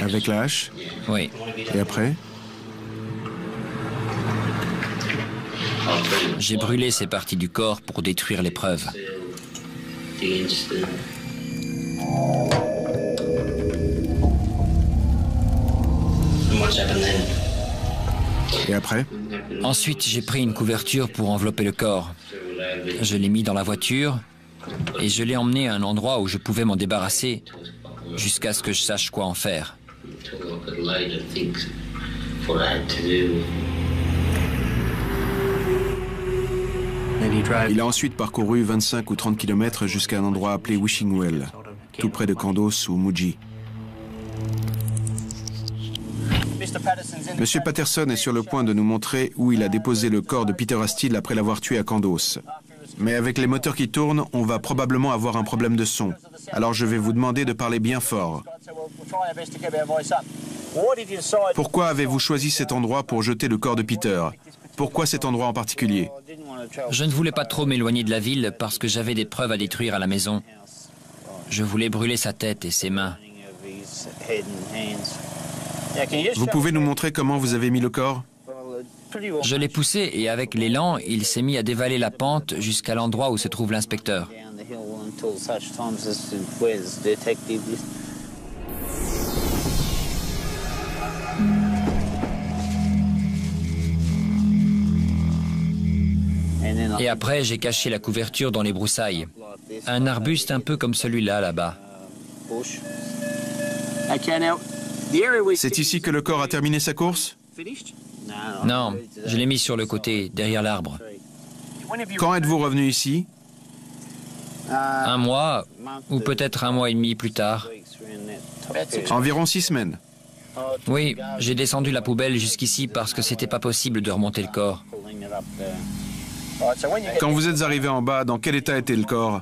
Avec la hache? Oui. Et après? J'ai brûlé ces parties du corps pour détruire les preuves. Et après? Ensuite, j'ai pris une couverture pour envelopper le corps. Je l'ai mis dans la voiture et je l'ai emmené à un endroit où je pouvais m'en débarrasser jusqu'à ce que je sache quoi en faire. Il a ensuite parcouru 25 ou 30 km jusqu'à un endroit appelé Wishing Well, tout près de Kandos ou Muji. Monsieur Patterson est sur le point de nous montrer où il a déposé le corps de Peter Astill après l'avoir tué à Kandos. Mais avec les moteurs qui tournent, on va probablement avoir un problème de son. Alors je vais vous demander de parler bien fort. Pourquoi avez-vous choisi cet endroit pour jeter le corps de Peter? Pourquoi cet endroit en particulier? Je ne voulais pas trop m'éloigner de la ville parce que j'avais des preuves à détruire à la maison. Je voulais brûler sa tête et ses mains. Vous pouvez nous montrer comment vous avez mis le corps? Je l'ai poussé et avec l'élan, il s'est mis à dévaler la pente jusqu'à l'endroit où se trouve l'inspecteur. Et après, j'ai caché la couverture dans les broussailles. Un arbuste un peu comme celui-là, là-bas. C'est ici que le corps a terminé sa course? Non, je l'ai mis sur le côté, derrière l'arbre. Quand êtes-vous revenu ici? Un mois, ou peut-être un mois et demi plus tard. Environ 6 semaines. Oui, j'ai descendu la poubelle jusqu'ici parce que c'était pas possible de remonter le corps. Quand vous êtes arrivé en bas, dans quel état était le corps?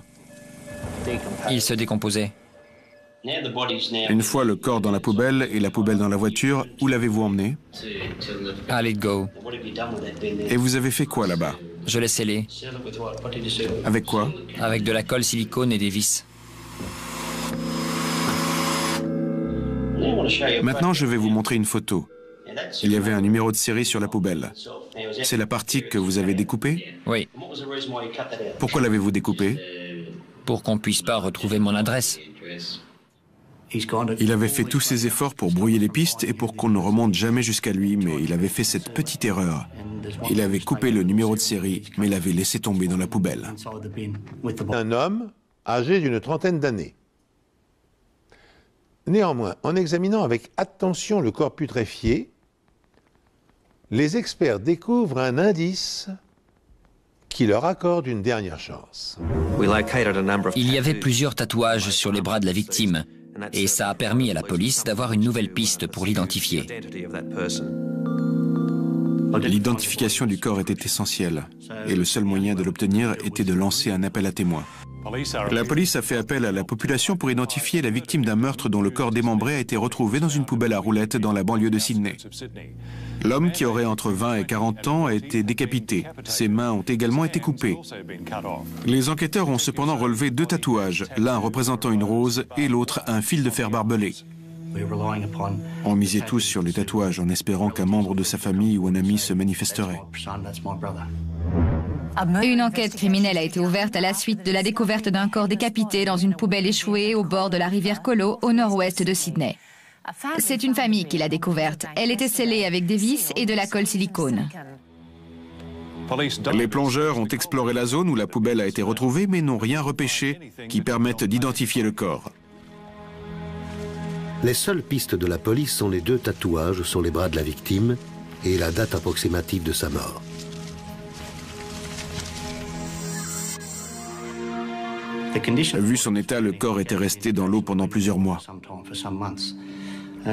Il se décomposait. Une fois le corps dans la poubelle et la poubelle dans la voiture, où l'avez-vous emmené? À Let Go. Et vous avez fait quoi là-bas? Je l'ai scellé. Avec quoi? Avec de la colle silicone et des vis. Maintenant, je vais vous montrer une photo. Il y avait un numéro de série sur la poubelle. C'est la partie que vous avez découpée? Oui. Pourquoi l'avez-vous découpée? Pour qu'on puisse pas retrouver mon adresse. Il avait fait tous ses efforts pour brouiller les pistes et pour qu'on ne remonte jamais jusqu'à lui, mais il avait fait cette petite erreur. Il avait coupé le numéro de série, mais l'avait laissé tomber dans la poubelle. Un homme âgé d'une trentaine d'années. Néanmoins, en examinant avec attention le corps putréfié, les experts découvrent un indice qui leur accorde une dernière chance. Il y avait plusieurs tatouages sur les bras de la victime, et ça a permis à la police d'avoir une nouvelle piste pour l'identifier. L'identification du corps était essentielle, et le seul moyen de l'obtenir était de lancer un appel à témoins. La police a fait appel à la population pour identifier la victime d'un meurtre dont le corps démembré a été retrouvé dans une poubelle à roulettes dans la banlieue de Sydney. L'homme, qui aurait entre 20 et 40 ans, a été décapité. Ses mains ont également été coupées. Les enquêteurs ont cependant relevé 2 tatouages, l'un représentant une rose et l'autre un fil de fer barbelé. On misait tous sur les tatouages en espérant qu'un membre de sa famille ou un ami se manifesterait. Une enquête criminelle a été ouverte à la suite de la découverte d'un corps décapité dans une poubelle échouée au bord de la rivière Colo, au nord-ouest de Sydney. C'est une famille qui l'a découverte. Elle était scellée avec des vis et de la colle silicone. Les plongeurs ont exploré la zone où la poubelle a été retrouvée, mais n'ont rien repêché qui permette d'identifier le corps. Les seules pistes de la police sont les 2 tatouages sur les bras de la victime et la date approximative de sa mort. Vu son état, le corps était resté dans l'eau pendant plusieurs mois.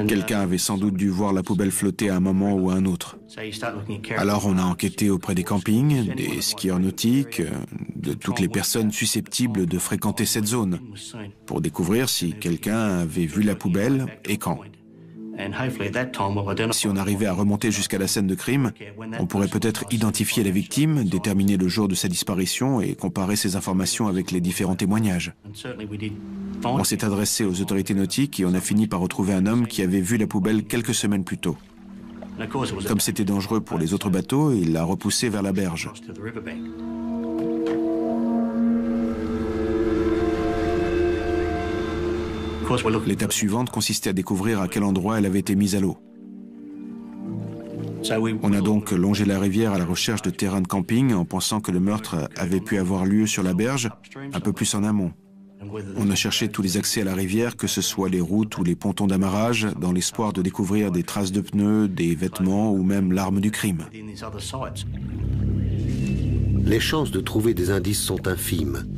Quelqu'un avait sans doute dû voir la poubelle flotter à un moment ou à un autre. Alors on a enquêté auprès des campings, des skieurs nautiques, de toutes les personnes susceptibles de fréquenter cette zone, pour découvrir si quelqu'un avait vu la poubelle et quand. Si on arrivait à remonter jusqu'à la scène de crime, on pourrait peut-être identifier la victime, déterminer le jour de sa disparition et comparer ces informations avec les différents témoignages. On s'est adressé aux autorités nautiques et on a fini par retrouver un homme qui avait vu la poubelle quelques semaines plus tôt. Comme c'était dangereux pour les autres bateaux, il l'a repoussée vers la berge. L'étape suivante consistait à découvrir à quel endroit elle avait été mise à l'eau. On a donc longé la rivière à la recherche de terrains de camping en pensant que le meurtre avait pu avoir lieu sur la berge, un peu plus en amont. On a cherché tous les accès à la rivière, que ce soit les routes ou les pontons d'amarrage, dans l'espoir de découvrir des traces de pneus, des vêtements ou même l'arme du crime. Les chances de trouver des indices sont infimes.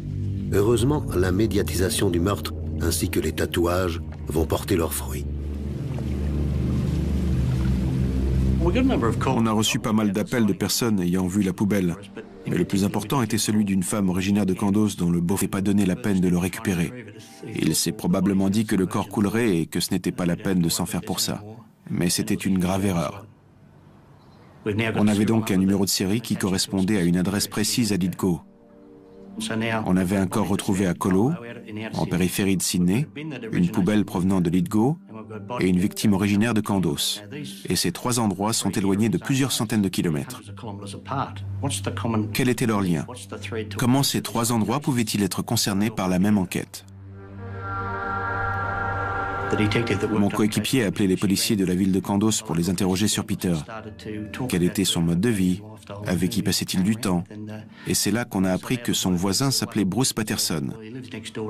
Heureusement, la médiatisation du meurtre ainsi que les tatouages vont porter leurs fruits. On a reçu pas mal d'appels de personnes ayant vu la poubelle, mais le plus important était celui d'une femme originaire de Candos dont le beau-frère n'avait pas donné la peine de le récupérer. Il s'est probablement dit que le corps coulerait et que ce n'était pas la peine de s'en faire pour ça. Mais c'était une grave erreur. On avait donc un numéro de série qui correspondait à une adresse précise à Lithgow. On avait un corps retrouvé à Colo, en périphérie de Sydney, une poubelle provenant de Lithgow et une victime originaire de Candos. Et ces 3 endroits sont éloignés de plusieurs centaines de kilomètres. Quel était leur lien? Comment ces 3 endroits pouvaient-ils être concernés par la même enquête? Mon coéquipier a appelé les policiers de la ville de Candos pour les interroger sur Peter. Quel était son mode de vie? Avec qui passait-il du temps? Et c'est là qu'on a appris que son voisin s'appelait Bruce Patterson.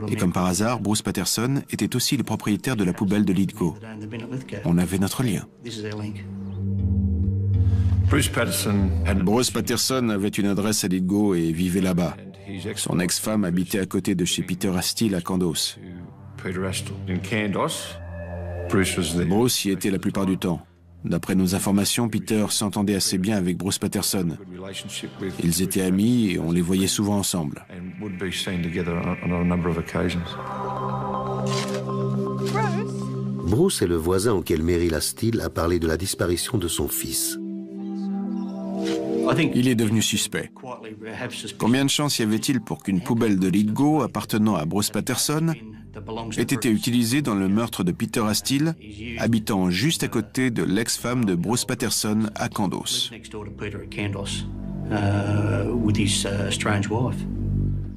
Et comme par hasard, Bruce Patterson était aussi le propriétaire de la poubelle de Lithgow. On avait notre lien. Bruce Patterson avait une adresse à Lithgow et vivait là-bas. Son ex-femme habitait à côté de chez Peter Astle à Candos. Bruce y était la plupart du temps. D'après nos informations, Peter s'entendait assez bien avec Bruce Patterson. Ils étaient amis et on les voyait souvent ensemble. Bruce est le voisin auquel Meryl Astle a parlé de la disparition de son fils. Il est devenu suspect. Combien de chances y avait-il pour qu'une poubelle de Lithgow appartenant à Bruce Patterson ait été utilisée dans le meurtre de Peter Astle, habitant juste à côté de l'ex-femme de Bruce Patterson à Candos?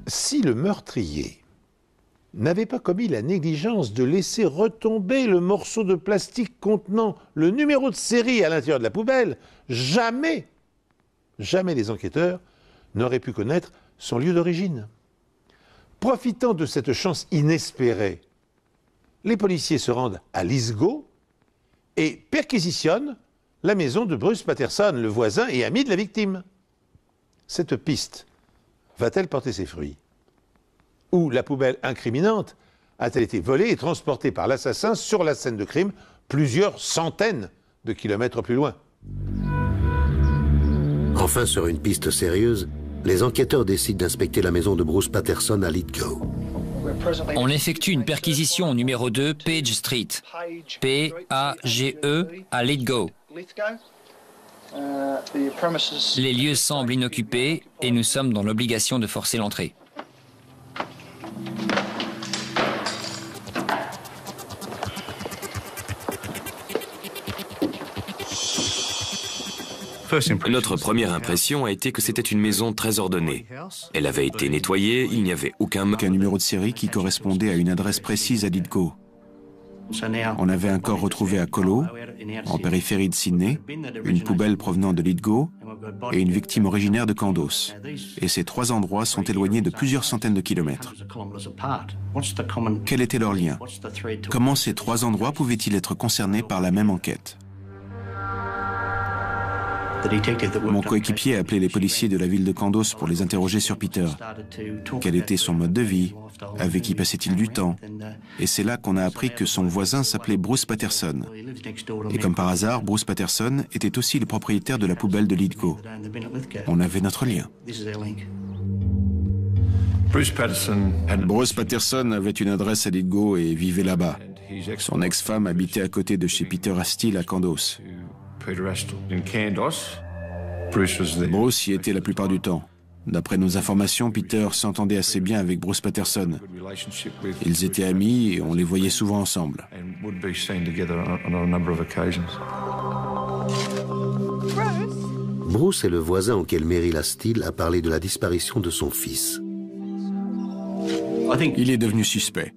Si le meurtrier n'avait pas commis la négligence de laisser retomber le morceau de plastique contenant le numéro de série à l'intérieur de la poubelle, jamais les enquêteurs n'auraient pu connaître son lieu d'origine. Profitant de cette chance inespérée, les policiers se rendent à Lithgow et perquisitionnent la maison de Bruce Patterson, le voisin et ami de la victime. Cette piste va-t-elle porter ses fruits? Ou la poubelle incriminante a-t-elle été volée et transportée par l'assassin sur la scène de crime plusieurs centaines de kilomètres plus loin? Enfin, sur une piste sérieuse, les enquêteurs décident d'inspecter la maison de Bruce Patterson à Lithgow. On effectue une perquisition au numéro 2 Page Street, P-A-G-E, à Lithgow. Les lieux semblent inoccupés et nous sommes dans l'obligation de forcer l'entrée. Notre première impression a été que c'était une maison très ordonnée. Elle avait été nettoyée, il n'y avait aucun numéro de série qui correspondait à une adresse précise à Lithgow. On avait un corps retrouvé à Colo, en périphérie de Sydney, une poubelle provenant de Lithgow et une victime originaire de Kandos. Et ces trois endroits sont éloignés de plusieurs centaines de kilomètres. Quel était leur lien? Comment ces trois endroits pouvaient-ils être concernés par la même enquête? Mon coéquipier a appelé les policiers de la ville de Kandos pour les interroger sur Peter. Quel était son mode de vie? Avec qui passait-il du temps? Et c'est là qu'on a appris que son voisin s'appelait Bruce Patterson. Et comme par hasard, Bruce Patterson était aussi le propriétaire de la poubelle de Lithgow. On avait notre lien. Bruce Patterson avait une adresse à Lithgow et vivait là-bas. Son ex-femme habitait à côté de chez Peter Astle à Kandos. Bruce y était la plupart du temps. D'après nos informations, Peter s'entendait assez bien avec Bruce Patterson. Ils étaient amis et on les voyait souvent ensemble. Bruce est le voisin auquel Meryl Astle a parlé de la disparition de son fils. Il est devenu suspect.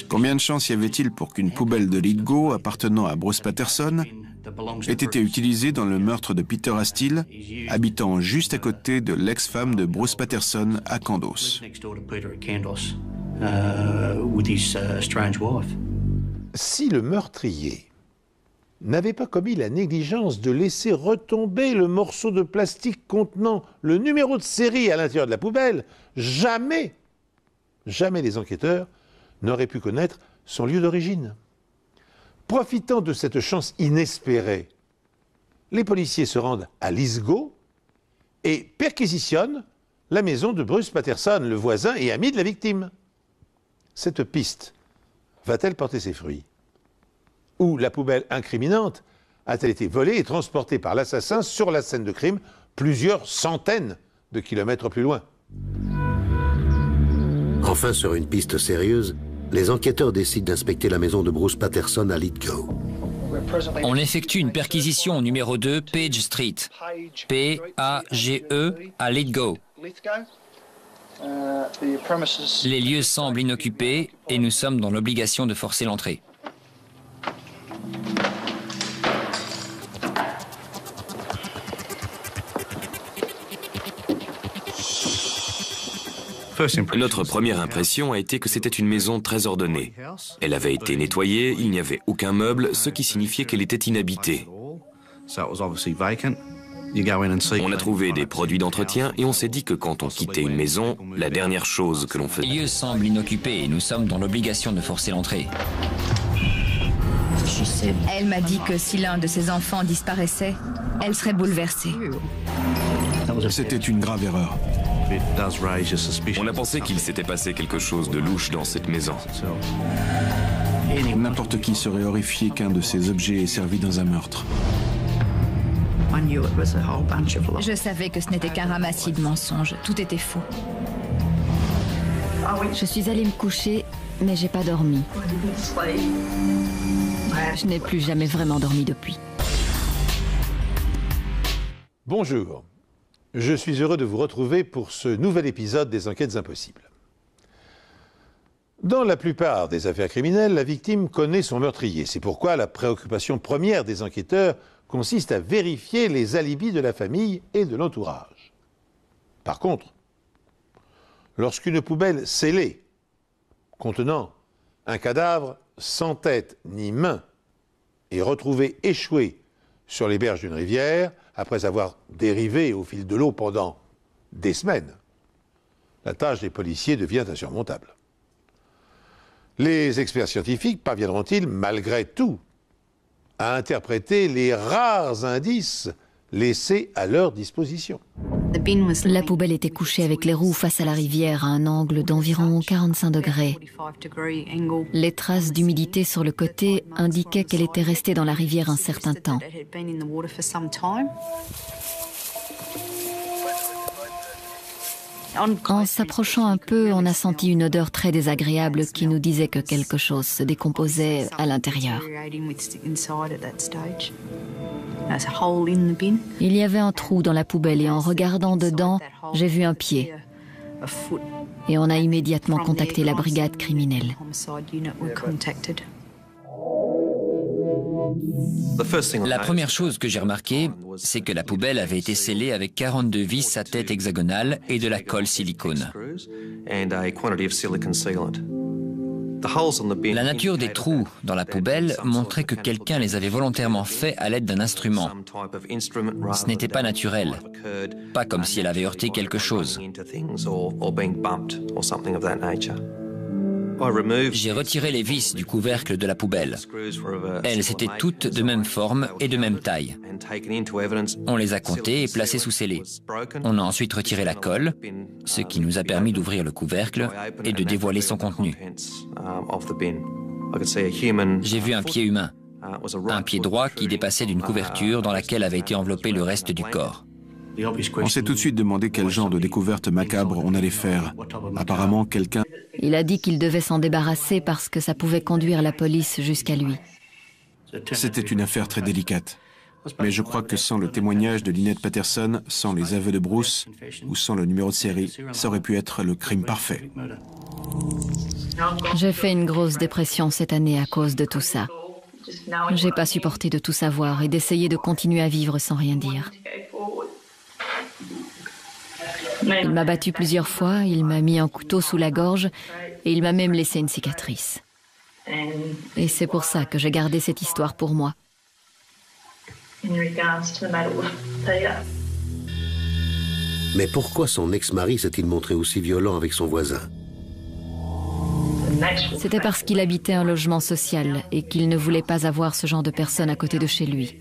Combien de chances y avait-il pour qu'une poubelle de Lithgow appartenant à Bruce Patterson ait été utilisée dans le meurtre de Peter Astle, habitant juste à côté de l'ex-femme de Bruce Patterson à Kandos? Si le meurtrier n'avait pas commis la négligence de laisser retomber le morceau de plastique contenant le numéro de série à l'intérieur de la poubelle, jamais les enquêteurs n'auraient pu connaître son lieu d'origine. Profitant de cette chance inespérée, les policiers se rendent à Lithgow et perquisitionnent la maison de Bruce Patterson, le voisin et ami de la victime. Cette piste va-t-elle porter ses fruits? Ou la poubelle incriminante a-t-elle été volée et transportée par l'assassin sur la scène de crime plusieurs centaines de kilomètres plus loin? Enfin, sur une piste sérieuse, les enquêteurs décident d'inspecter la maison de Bruce Patterson à Lithgow. On effectue une perquisition au numéro 2 Page Street, P-A-G-E, à Lithgow. Les lieux semblent inoccupés et nous sommes dans l'obligation de forcer l'entrée. Notre première impression a été que c'était une maison très ordonnée. Elle avait été nettoyée, il n'y avait aucun meuble, ce qui signifiait qu'elle était inhabitée. On a trouvé des produits d'entretien et on s'est dit que quand on quittait une maison, la dernière chose que l'on faisait... Les lieux semblent inoccupés et nous sommes dans l'obligation de forcer l'entrée. Elle m'a dit que si l'un de ses enfants disparaissait, elle serait bouleversée. C'était une grave erreur. On a pensé qu'il s'était passé quelque chose de louche dans cette maison. N'importe qui serait horrifié qu'un de ces objets ait servi dans un meurtre. Je savais que ce n'était qu'un ramassis de mensonges. Tout était faux. Je suis allée me coucher, mais j'ai pas dormi. Je n'ai plus jamais vraiment dormi depuis. Bonjour. Je suis heureux de vous retrouver pour ce nouvel épisode des Enquêtes impossibles. Dans la plupart des affaires criminelles, la victime connaît son meurtrier. C'est pourquoi la préoccupation première des enquêteurs consiste à vérifier les alibis de la famille et de l'entourage. Par contre, lorsqu'une poubelle scellée, contenant un cadavre sans tête ni main, est retrouvée échouée sur les berges d'une rivière, après avoir dérivé au fil de l'eau pendant des semaines, la tâche des policiers devient insurmontable. Les experts scientifiques parviendront-ils, malgré tout, à interpréter les rares indices laissés à leur disposition? La poubelle était couchée avec les roues face à la rivière à un angle d'environ 45 degrés. Les traces d'humidité sur le côté indiquaient qu'elle était restée dans la rivière un certain temps. En s'approchant un peu, on a senti une odeur très désagréable qui nous disait que quelque chose se décomposait à l'intérieur. Il y avait un trou dans la poubelle et en regardant dedans, j'ai vu un pied. Et on a immédiatement contacté la brigade criminelle. La première chose que j'ai remarquée, c'est que la poubelle avait été scellée avec 42 vis à tête hexagonale et de la colle silicone. La nature des trous dans la poubelle montrait que quelqu'un les avait volontairement faits à l'aide d'un instrument. Ce n'était pas naturel, pas comme si elle avait heurté quelque chose. J'ai retiré les vis du couvercle de la poubelle. Elles étaient toutes de même forme et de même taille. On les a comptées et placées sous scellé. On a ensuite retiré la colle, ce qui nous a permis d'ouvrir le couvercle et de dévoiler son contenu. J'ai vu un pied humain, un pied droit qui dépassait d'une couverture dans laquelle avait été enveloppé le reste du corps. On s'est tout de suite demandé quel genre de découverte macabre on allait faire. Apparemment, quelqu'un... Il a dit qu'il devait s'en débarrasser parce que ça pouvait conduire la police jusqu'à lui. C'était une affaire très délicate. Mais je crois que sans le témoignage de Lynette Patterson, sans les aveux de Bruce ou sans le numéro de série, ça aurait pu être le crime parfait. J'ai fait une grosse dépression cette année à cause de tout ça. J'ai pas supporté de tout savoir et d'essayer de continuer à vivre sans rien dire. Il m'a battu plusieurs fois, il m'a mis un couteau sous la gorge et il m'a même laissé une cicatrice. Et c'est pour ça que j'ai gardé cette histoire pour moi. Mais pourquoi son ex-mari s'est-il montré aussi violent avec son voisin? C'était parce qu'il habitait un logement social et qu'il ne voulait pas avoir ce genre de personnes à côté de chez lui.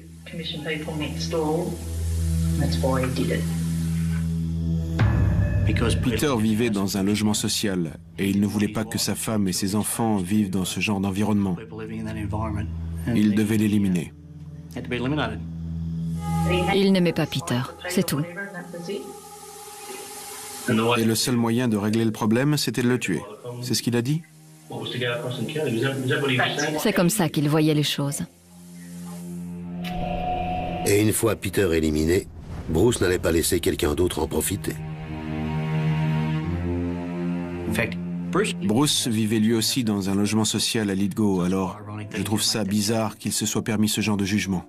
Peter vivait dans un logement social et il ne voulait pas que sa femme et ses enfants vivent dans ce genre d'environnement. Il devait l'éliminer. Il n'aimait pas Peter, c'est tout. Et le seul moyen de régler le problème, c'était de le tuer. C'est ce qu'il a dit? C'est comme ça qu'il voyait les choses. Et une fois Peter éliminé, Bruce n'allait pas laisser quelqu'un d'autre en profiter. Bruce vivait lui aussi dans un logement social à Lithgow, alors je trouve ça bizarre qu'il se soit permis ce genre de jugement.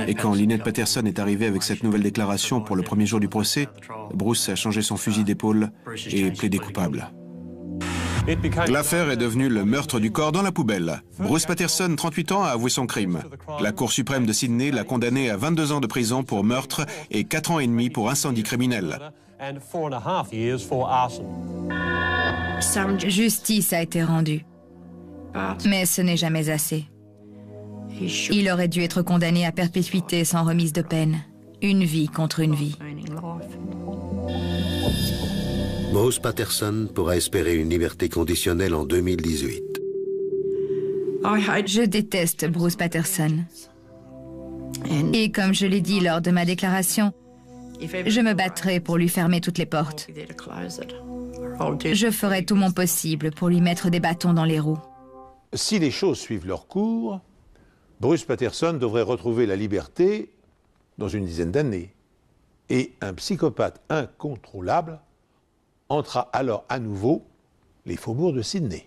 Et quand Lynette Patterson est arrivée avec cette nouvelle déclaration pour le premier jour du procès, Bruce a changé son fusil d'épaule et plaidé coupable. L'affaire est devenue le meurtre du corps dans la poubelle. Bruce Patterson, 38 ans, a avoué son crime. La Cour suprême de Sydney l'a condamné à 22 ans de prison pour meurtre et 4 ans et demi pour incendie criminel. Justice a été rendue. Mais ce n'est jamais assez. Il aurait dû être condamné à perpétuité sans remise de peine. Une vie contre une vie. Bruce Patterson pourra espérer une liberté conditionnelle en 2018. Je déteste Bruce Patterson. Et comme je l'ai dit lors de ma déclaration, je me battrai pour lui fermer toutes les portes. Je ferai tout mon possible pour lui mettre des bâtons dans les roues. Si les choses suivent leur cours, Bruce Patterson devrait retrouver la liberté dans une dizaine d'années. Et un psychopathe incontrôlable entrera alors à nouveau les faubourgs de Sydney.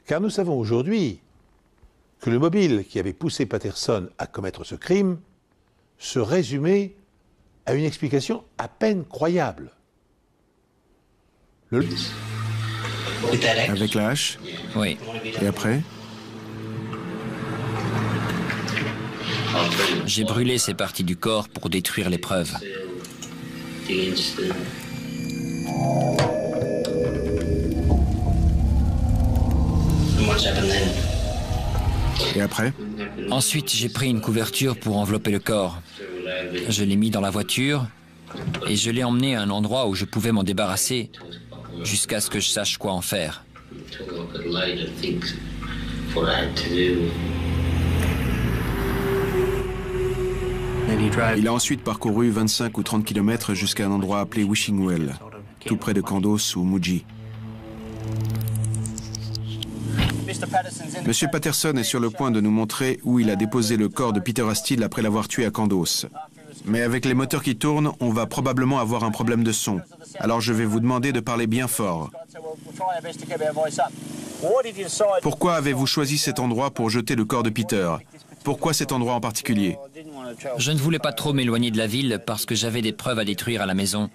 Car nous savons aujourd'hui que le mobile qui avait poussé Patterson à commettre ce crime se résumait à une explication à peine croyable. Avec la hache? Oui. Et après? J'ai brûlé ces parties du corps pour détruire les preuves. Et après? Ensuite, j'ai pris une couverture pour envelopper le corps. Je l'ai mis dans la voiture et je l'ai emmené à un endroit où je pouvais m'en débarrasser jusqu'à ce que je sache quoi en faire. Il a ensuite parcouru 25 ou 30 km jusqu'à un endroit appelé Wishing Well, tout près de Kandos ou Muji. Monsieur Patterson est sur le point de nous montrer où il a déposé le corps de Peter Astille après l'avoir tué à Candos. Mais avec les moteurs qui tournent, on va probablement avoir un problème de son. Alors je vais vous demander de parler bien fort. Pourquoi avez-vous choisi cet endroit pour jeter le corps de Peter? Pourquoi cet endroit en particulier? Je ne voulais pas trop m'éloigner de la ville parce que j'avais des preuves à détruire à la maison.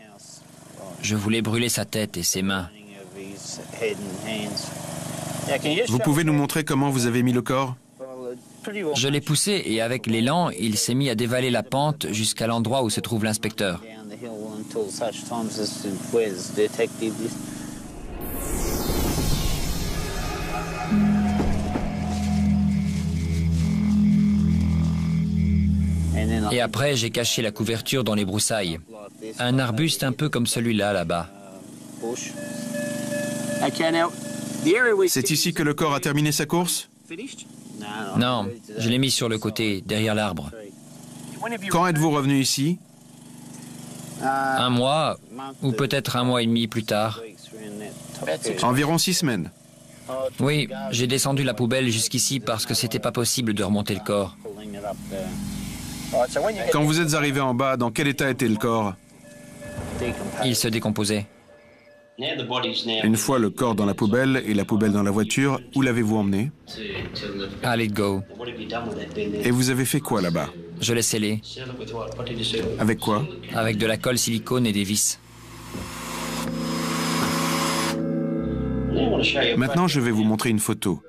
Je voulais brûler sa tête et ses mains. Vous pouvez nous montrer comment vous avez mis le corps? Je l'ai poussé et avec l'élan, il s'est mis à dévaler la pente jusqu'à l'endroit où se trouve l'inspecteur. Et après, j'ai caché la couverture dans les broussailles. Un arbuste un peu comme celui-là, là-bas. C'est ici que le corps a terminé sa course? Non, je l'ai mis sur le côté, derrière l'arbre. Quand êtes-vous revenu ici? Un mois, ou peut-être un mois et demi plus tard. Environ 6 semaines. Oui, j'ai descendu la poubelle jusqu'ici parce que c'était pas possible de remonter le corps. Quand vous êtes arrivé en bas, dans quel état était le corps? Il se décomposait. Une fois le corps dans la poubelle et la poubelle dans la voiture, où l'avez-vous emmené? À Let Go. Et vous avez fait quoi là-bas? Je l'ai scellé. Avec quoi? Avec de la colle silicone et des vis. Maintenant, je vais vous montrer une photo.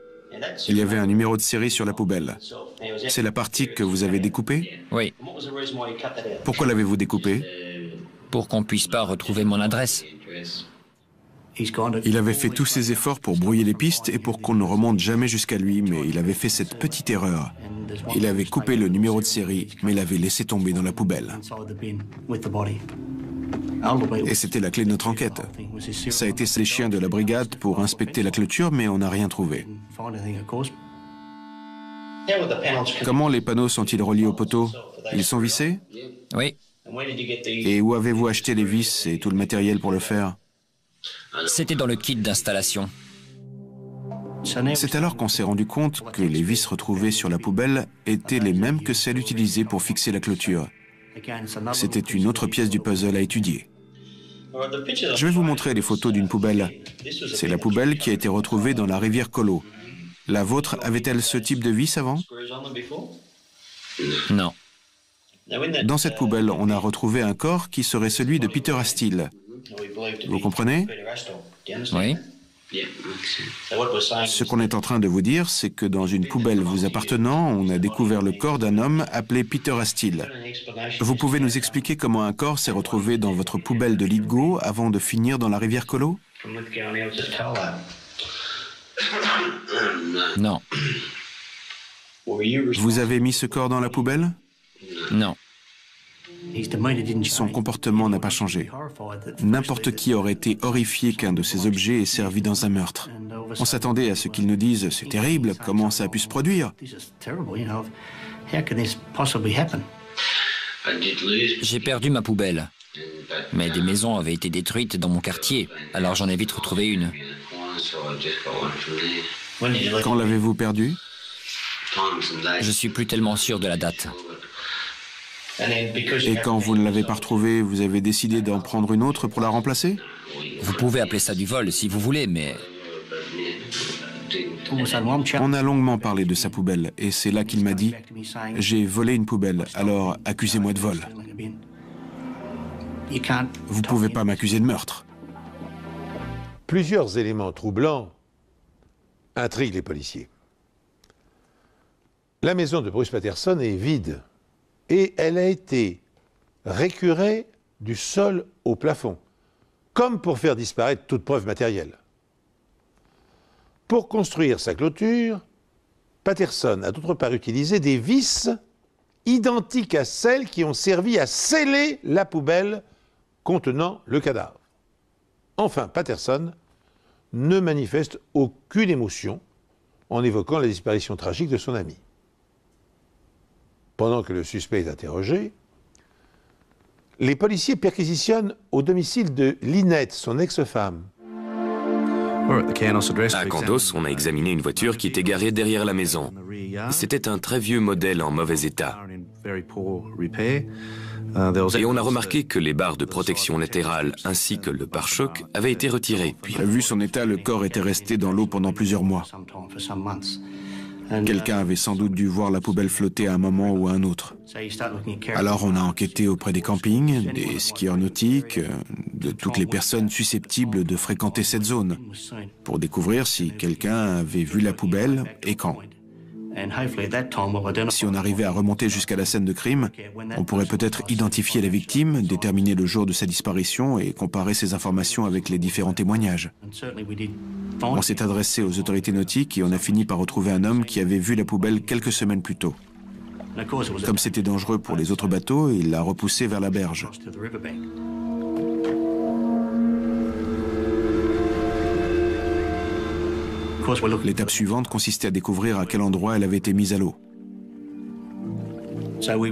Il y avait un numéro de série sur la poubelle. C'est la partie que vous avez découpée? Oui. Pourquoi l'avez-vous découpée? Pour qu'on puisse pas retrouver mon adresse. Il avait fait tous ses efforts pour brouiller les pistes et pour qu'on ne remonte jamais jusqu'à lui, mais il avait fait cette petite erreur. Il avait coupé le numéro de série, mais l'avait laissé tomber dans la poubelle. Et c'était la clé de notre enquête. Ça a été les chiens de la brigade pour inspecter la clôture, mais on n'a rien trouvé. Comment les panneaux sont-ils reliés au poteau? Ils sont vissés? Oui. Et où avez-vous acheté les vis et tout le matériel pour le faire? C'était dans le kit d'installation. C'est alors qu'on s'est rendu compte que les vis retrouvées sur la poubelle étaient les mêmes que celles utilisées pour fixer la clôture. C'était une autre pièce du puzzle à étudier. Je vais vous montrer les photos d'une poubelle. C'est la poubelle qui a été retrouvée dans la rivière Colo. La vôtre avait-elle ce type de vis avant? Non. Dans cette poubelle, on a retrouvé un corps qui serait celui de Peter Astille. Vous comprenez? Oui. Ce qu'on est en train de vous dire, c'est que dans une poubelle vous appartenant, on a découvert le corps d'un homme appelé Peter Astille. Vous pouvez nous expliquer comment un corps s'est retrouvé dans votre poubelle de Let Go avant de finir dans la rivière Colo? Non. Vous avez mis ce corps dans la poubelle? Non. Son comportement n'a pas changé. N'importe qui aurait été horrifié qu'un de ces objets ait servi dans un meurtre. On s'attendait à ce qu'il nous dise « C'est terrible, comment ça a pu se produire ?» J'ai perdu ma poubelle. Mais des maisons avaient été détruites dans mon quartier, alors j'en ai vite retrouvé une. Quand l'avez-vous perdue? Je suis plus tellement sûr de la date. Et quand vous ne l'avez pas retrouvée, vous avez décidé d'en prendre une autre pour la remplacer? Vous pouvez appeler ça du vol si vous voulez, mais... On a longuement parlé de sa poubelle, et c'est là qu'il m'a dit « J'ai volé une poubelle, alors accusez-moi de vol. Vous ne pouvez pas m'accuser de meurtre. » Plusieurs éléments troublants intriguent les policiers. La maison de Bruce Patterson est vide et elle a été récurée du sol au plafond, comme pour faire disparaître toute preuve matérielle. Pour construire sa clôture, Patterson a d'autre part utilisé des vis identiques à celles qui ont servi à sceller la poubelle contenant le cadavre. Enfin, Patterson ne manifeste aucune émotion en évoquant la disparition tragique de son ami. Pendant que le suspect est interrogé, les policiers perquisitionnent au domicile de Lynette, son ex-femme. À Candos, on a examiné une voiture qui était garée derrière la maison. C'était un très vieux modèle en mauvais état. Et on a remarqué que les barres de protection latérales ainsi que le pare-choc avaient été retirés. Vu son état, le corps était resté dans l'eau pendant plusieurs mois. Quelqu'un avait sans doute dû voir la poubelle flotter à un moment ou à un autre. Alors on a enquêté auprès des campings, des skieurs nautiques, de toutes les personnes susceptibles de fréquenter cette zone, pour découvrir si quelqu'un avait vu la poubelle et quand. Si on arrivait à remonter jusqu'à la scène de crime, on pourrait peut-être identifier la victime, déterminer le jour de sa disparition et comparer ces informations avec les différents témoignages. On s'est adressé aux autorités nautiques et on a fini par retrouver un homme qui avait vu la poubelle quelques semaines plus tôt. Comme c'était dangereux pour les autres bateaux, il l'a repoussée vers la berge. L'étape suivante consistait à découvrir à quel endroit elle avait été mise à l'eau.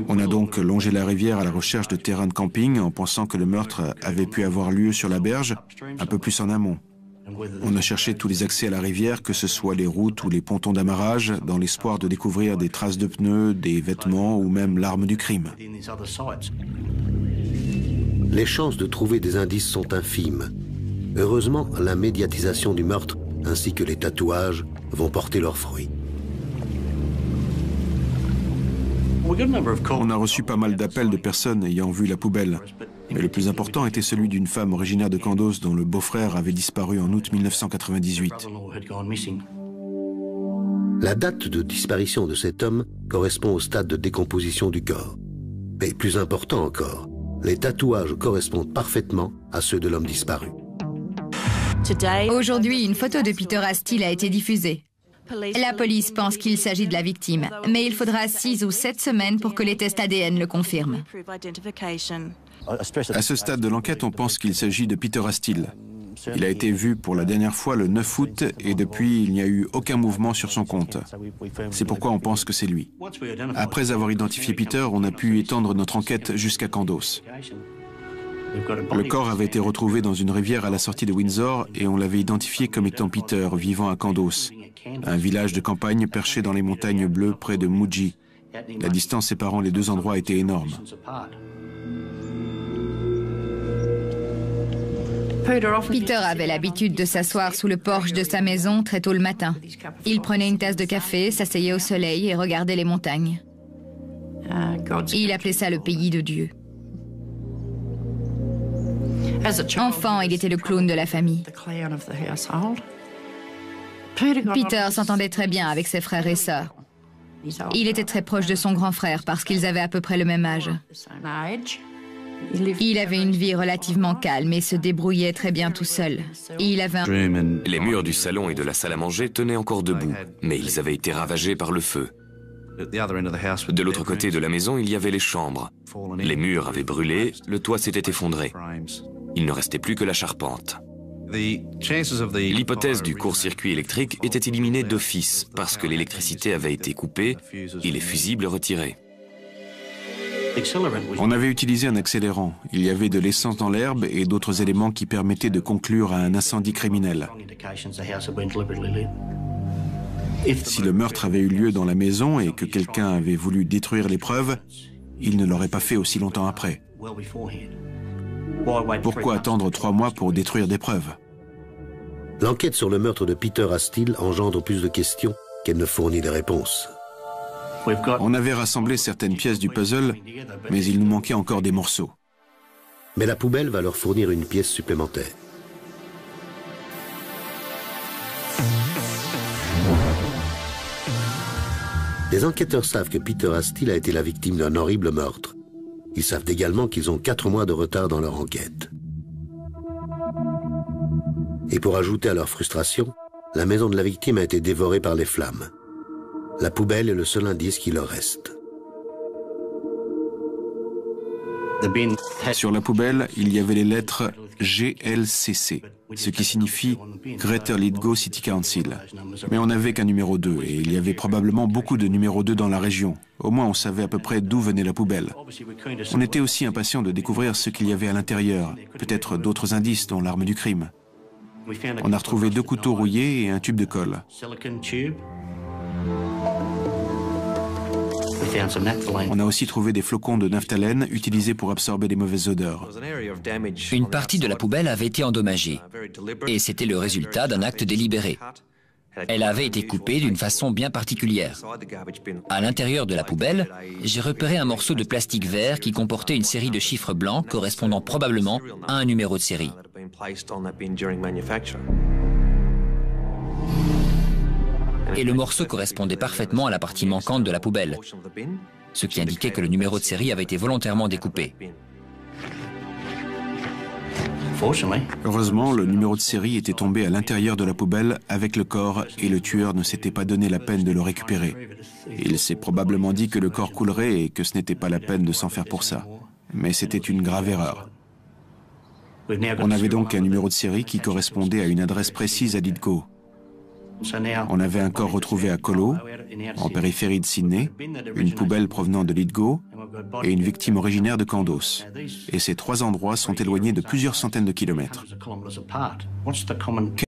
On a donc longé la rivière à la recherche de terrains de camping en pensant que le meurtre avait pu avoir lieu sur la berge, un peu plus en amont. On a cherché tous les accès à la rivière, que ce soit les routes ou les pontons d'amarrage, dans l'espoir de découvrir des traces de pneus, des vêtements ou même l'arme du crime. Les chances de trouver des indices sont infimes. Heureusement, la médiatisation du meurtre ainsi que les tatouages vont porter leurs fruits. On a reçu pas mal d'appels de personnes ayant vu la poubelle. Mais le plus important était celui d'une femme originaire de Candos dont le beau-frère avait disparu en août 1998. La date de disparition de cet homme correspond au stade de décomposition du corps. Mais plus important encore, les tatouages correspondent parfaitement à ceux de l'homme disparu. Aujourd'hui, une photo de Peter Astill a été diffusée. La police pense qu'il s'agit de la victime, mais il faudra 6 ou 7 semaines pour que les tests ADN le confirment. À ce stade de l'enquête, on pense qu'il s'agit de Peter Astill. Il a été vu pour la dernière fois le 9 août et depuis, il n'y a eu aucun mouvement sur son compte. C'est pourquoi on pense que c'est lui. Après avoir identifié Peter, on a pu étendre notre enquête jusqu'à Candos. Le corps avait été retrouvé dans une rivière à la sortie de Windsor et on l'avait identifié comme étant Peter, vivant à Candos, un village de campagne perché dans les montagnes bleues près de Muji. La distance séparant les deux endroits était énorme. Peter avait l'habitude de s'asseoir sous le porche de sa maison très tôt le matin. Il prenait une tasse de café, s'asseyait au soleil et regardait les montagnes. Il appelait ça le pays de Dieu. Enfant, il était le clown de la famille. Peter s'entendait très bien avec ses frères et sœurs. Il était très proche de son grand frère parce qu'ils avaient à peu près le même âge. Il avait une vie relativement calme et se débrouillait très bien tout seul. Et il avait Les murs du salon et de la salle à manger tenaient encore debout, mais ils avaient été ravagés par le feu. De l'autre côté de la maison, il y avait les chambres. Les murs avaient brûlé, le toit s'était effondré. Il ne restait plus que la charpente. L'hypothèse du court-circuit électrique était éliminée d'office parce que l'électricité avait été coupée et les fusibles retirés. On avait utilisé un accélérant. Il y avait de l'essence dans l'herbe et d'autres éléments qui permettaient de conclure à un incendie criminel. Si le meurtre avait eu lieu dans la maison et que quelqu'un avait voulu détruire les preuves, il ne l'aurait pas fait aussi longtemps après. Pourquoi attendre 3 mois pour détruire des preuves? L'enquête sur le meurtre de Peter Astill engendre plus de questions qu'elle ne fournit de réponses. On avait rassemblé certaines pièces du puzzle, mais il nous manquait encore des morceaux. Mais la poubelle va leur fournir une pièce supplémentaire. Les enquêteurs savent que Peter Astill a été la victime d'un horrible meurtre. Ils savent également qu'ils ont 4 mois de retard dans leur enquête. Et pour ajouter à leur frustration, la maison de la victime a été dévorée par les flammes. La poubelle est le seul indice qui leur reste. Sur la poubelle, il y avait les lettres GLCC, ce qui signifie Greater Lithgow City Council. Mais on n'avait qu'un numéro 2 et il y avait probablement beaucoup de numéros 2 dans la région. Au moins, on savait à peu près d'où venait la poubelle. On était aussi impatients de découvrir ce qu'il y avait à l'intérieur, peut-être d'autres indices dont l'arme du crime. On a retrouvé 2 couteaux rouillés et un tube de colle. On a aussi trouvé des flocons de naphtalène utilisés pour absorber les mauvaises odeurs. Une partie de la poubelle avait été endommagée et c'était le résultat d'un acte délibéré. Elle avait été coupée d'une façon bien particulière. À l'intérieur de la poubelle, j'ai repéré un morceau de plastique vert qui comportait une série de chiffres blancs correspondant probablement à un numéro de série. Et le morceau correspondait parfaitement à la partie manquante de la poubelle, ce qui indiquait que le numéro de série avait été volontairement découpé. Heureusement, le numéro de série était tombé à l'intérieur de la poubelle avec le corps et le tueur ne s'était pas donné la peine de le récupérer. Il s'est probablement dit que le corps coulerait et que ce n'était pas la peine de s'en faire pour ça. Mais c'était une grave erreur. On avait donc un numéro de série qui correspondait à une adresse précise à Lithgow. On avait un corps retrouvé à Colo, en périphérie de Sydney, une poubelle provenant de Lithgow et une victime originaire de Candos. Et ces 3 endroits sont éloignés de plusieurs centaines de kilomètres.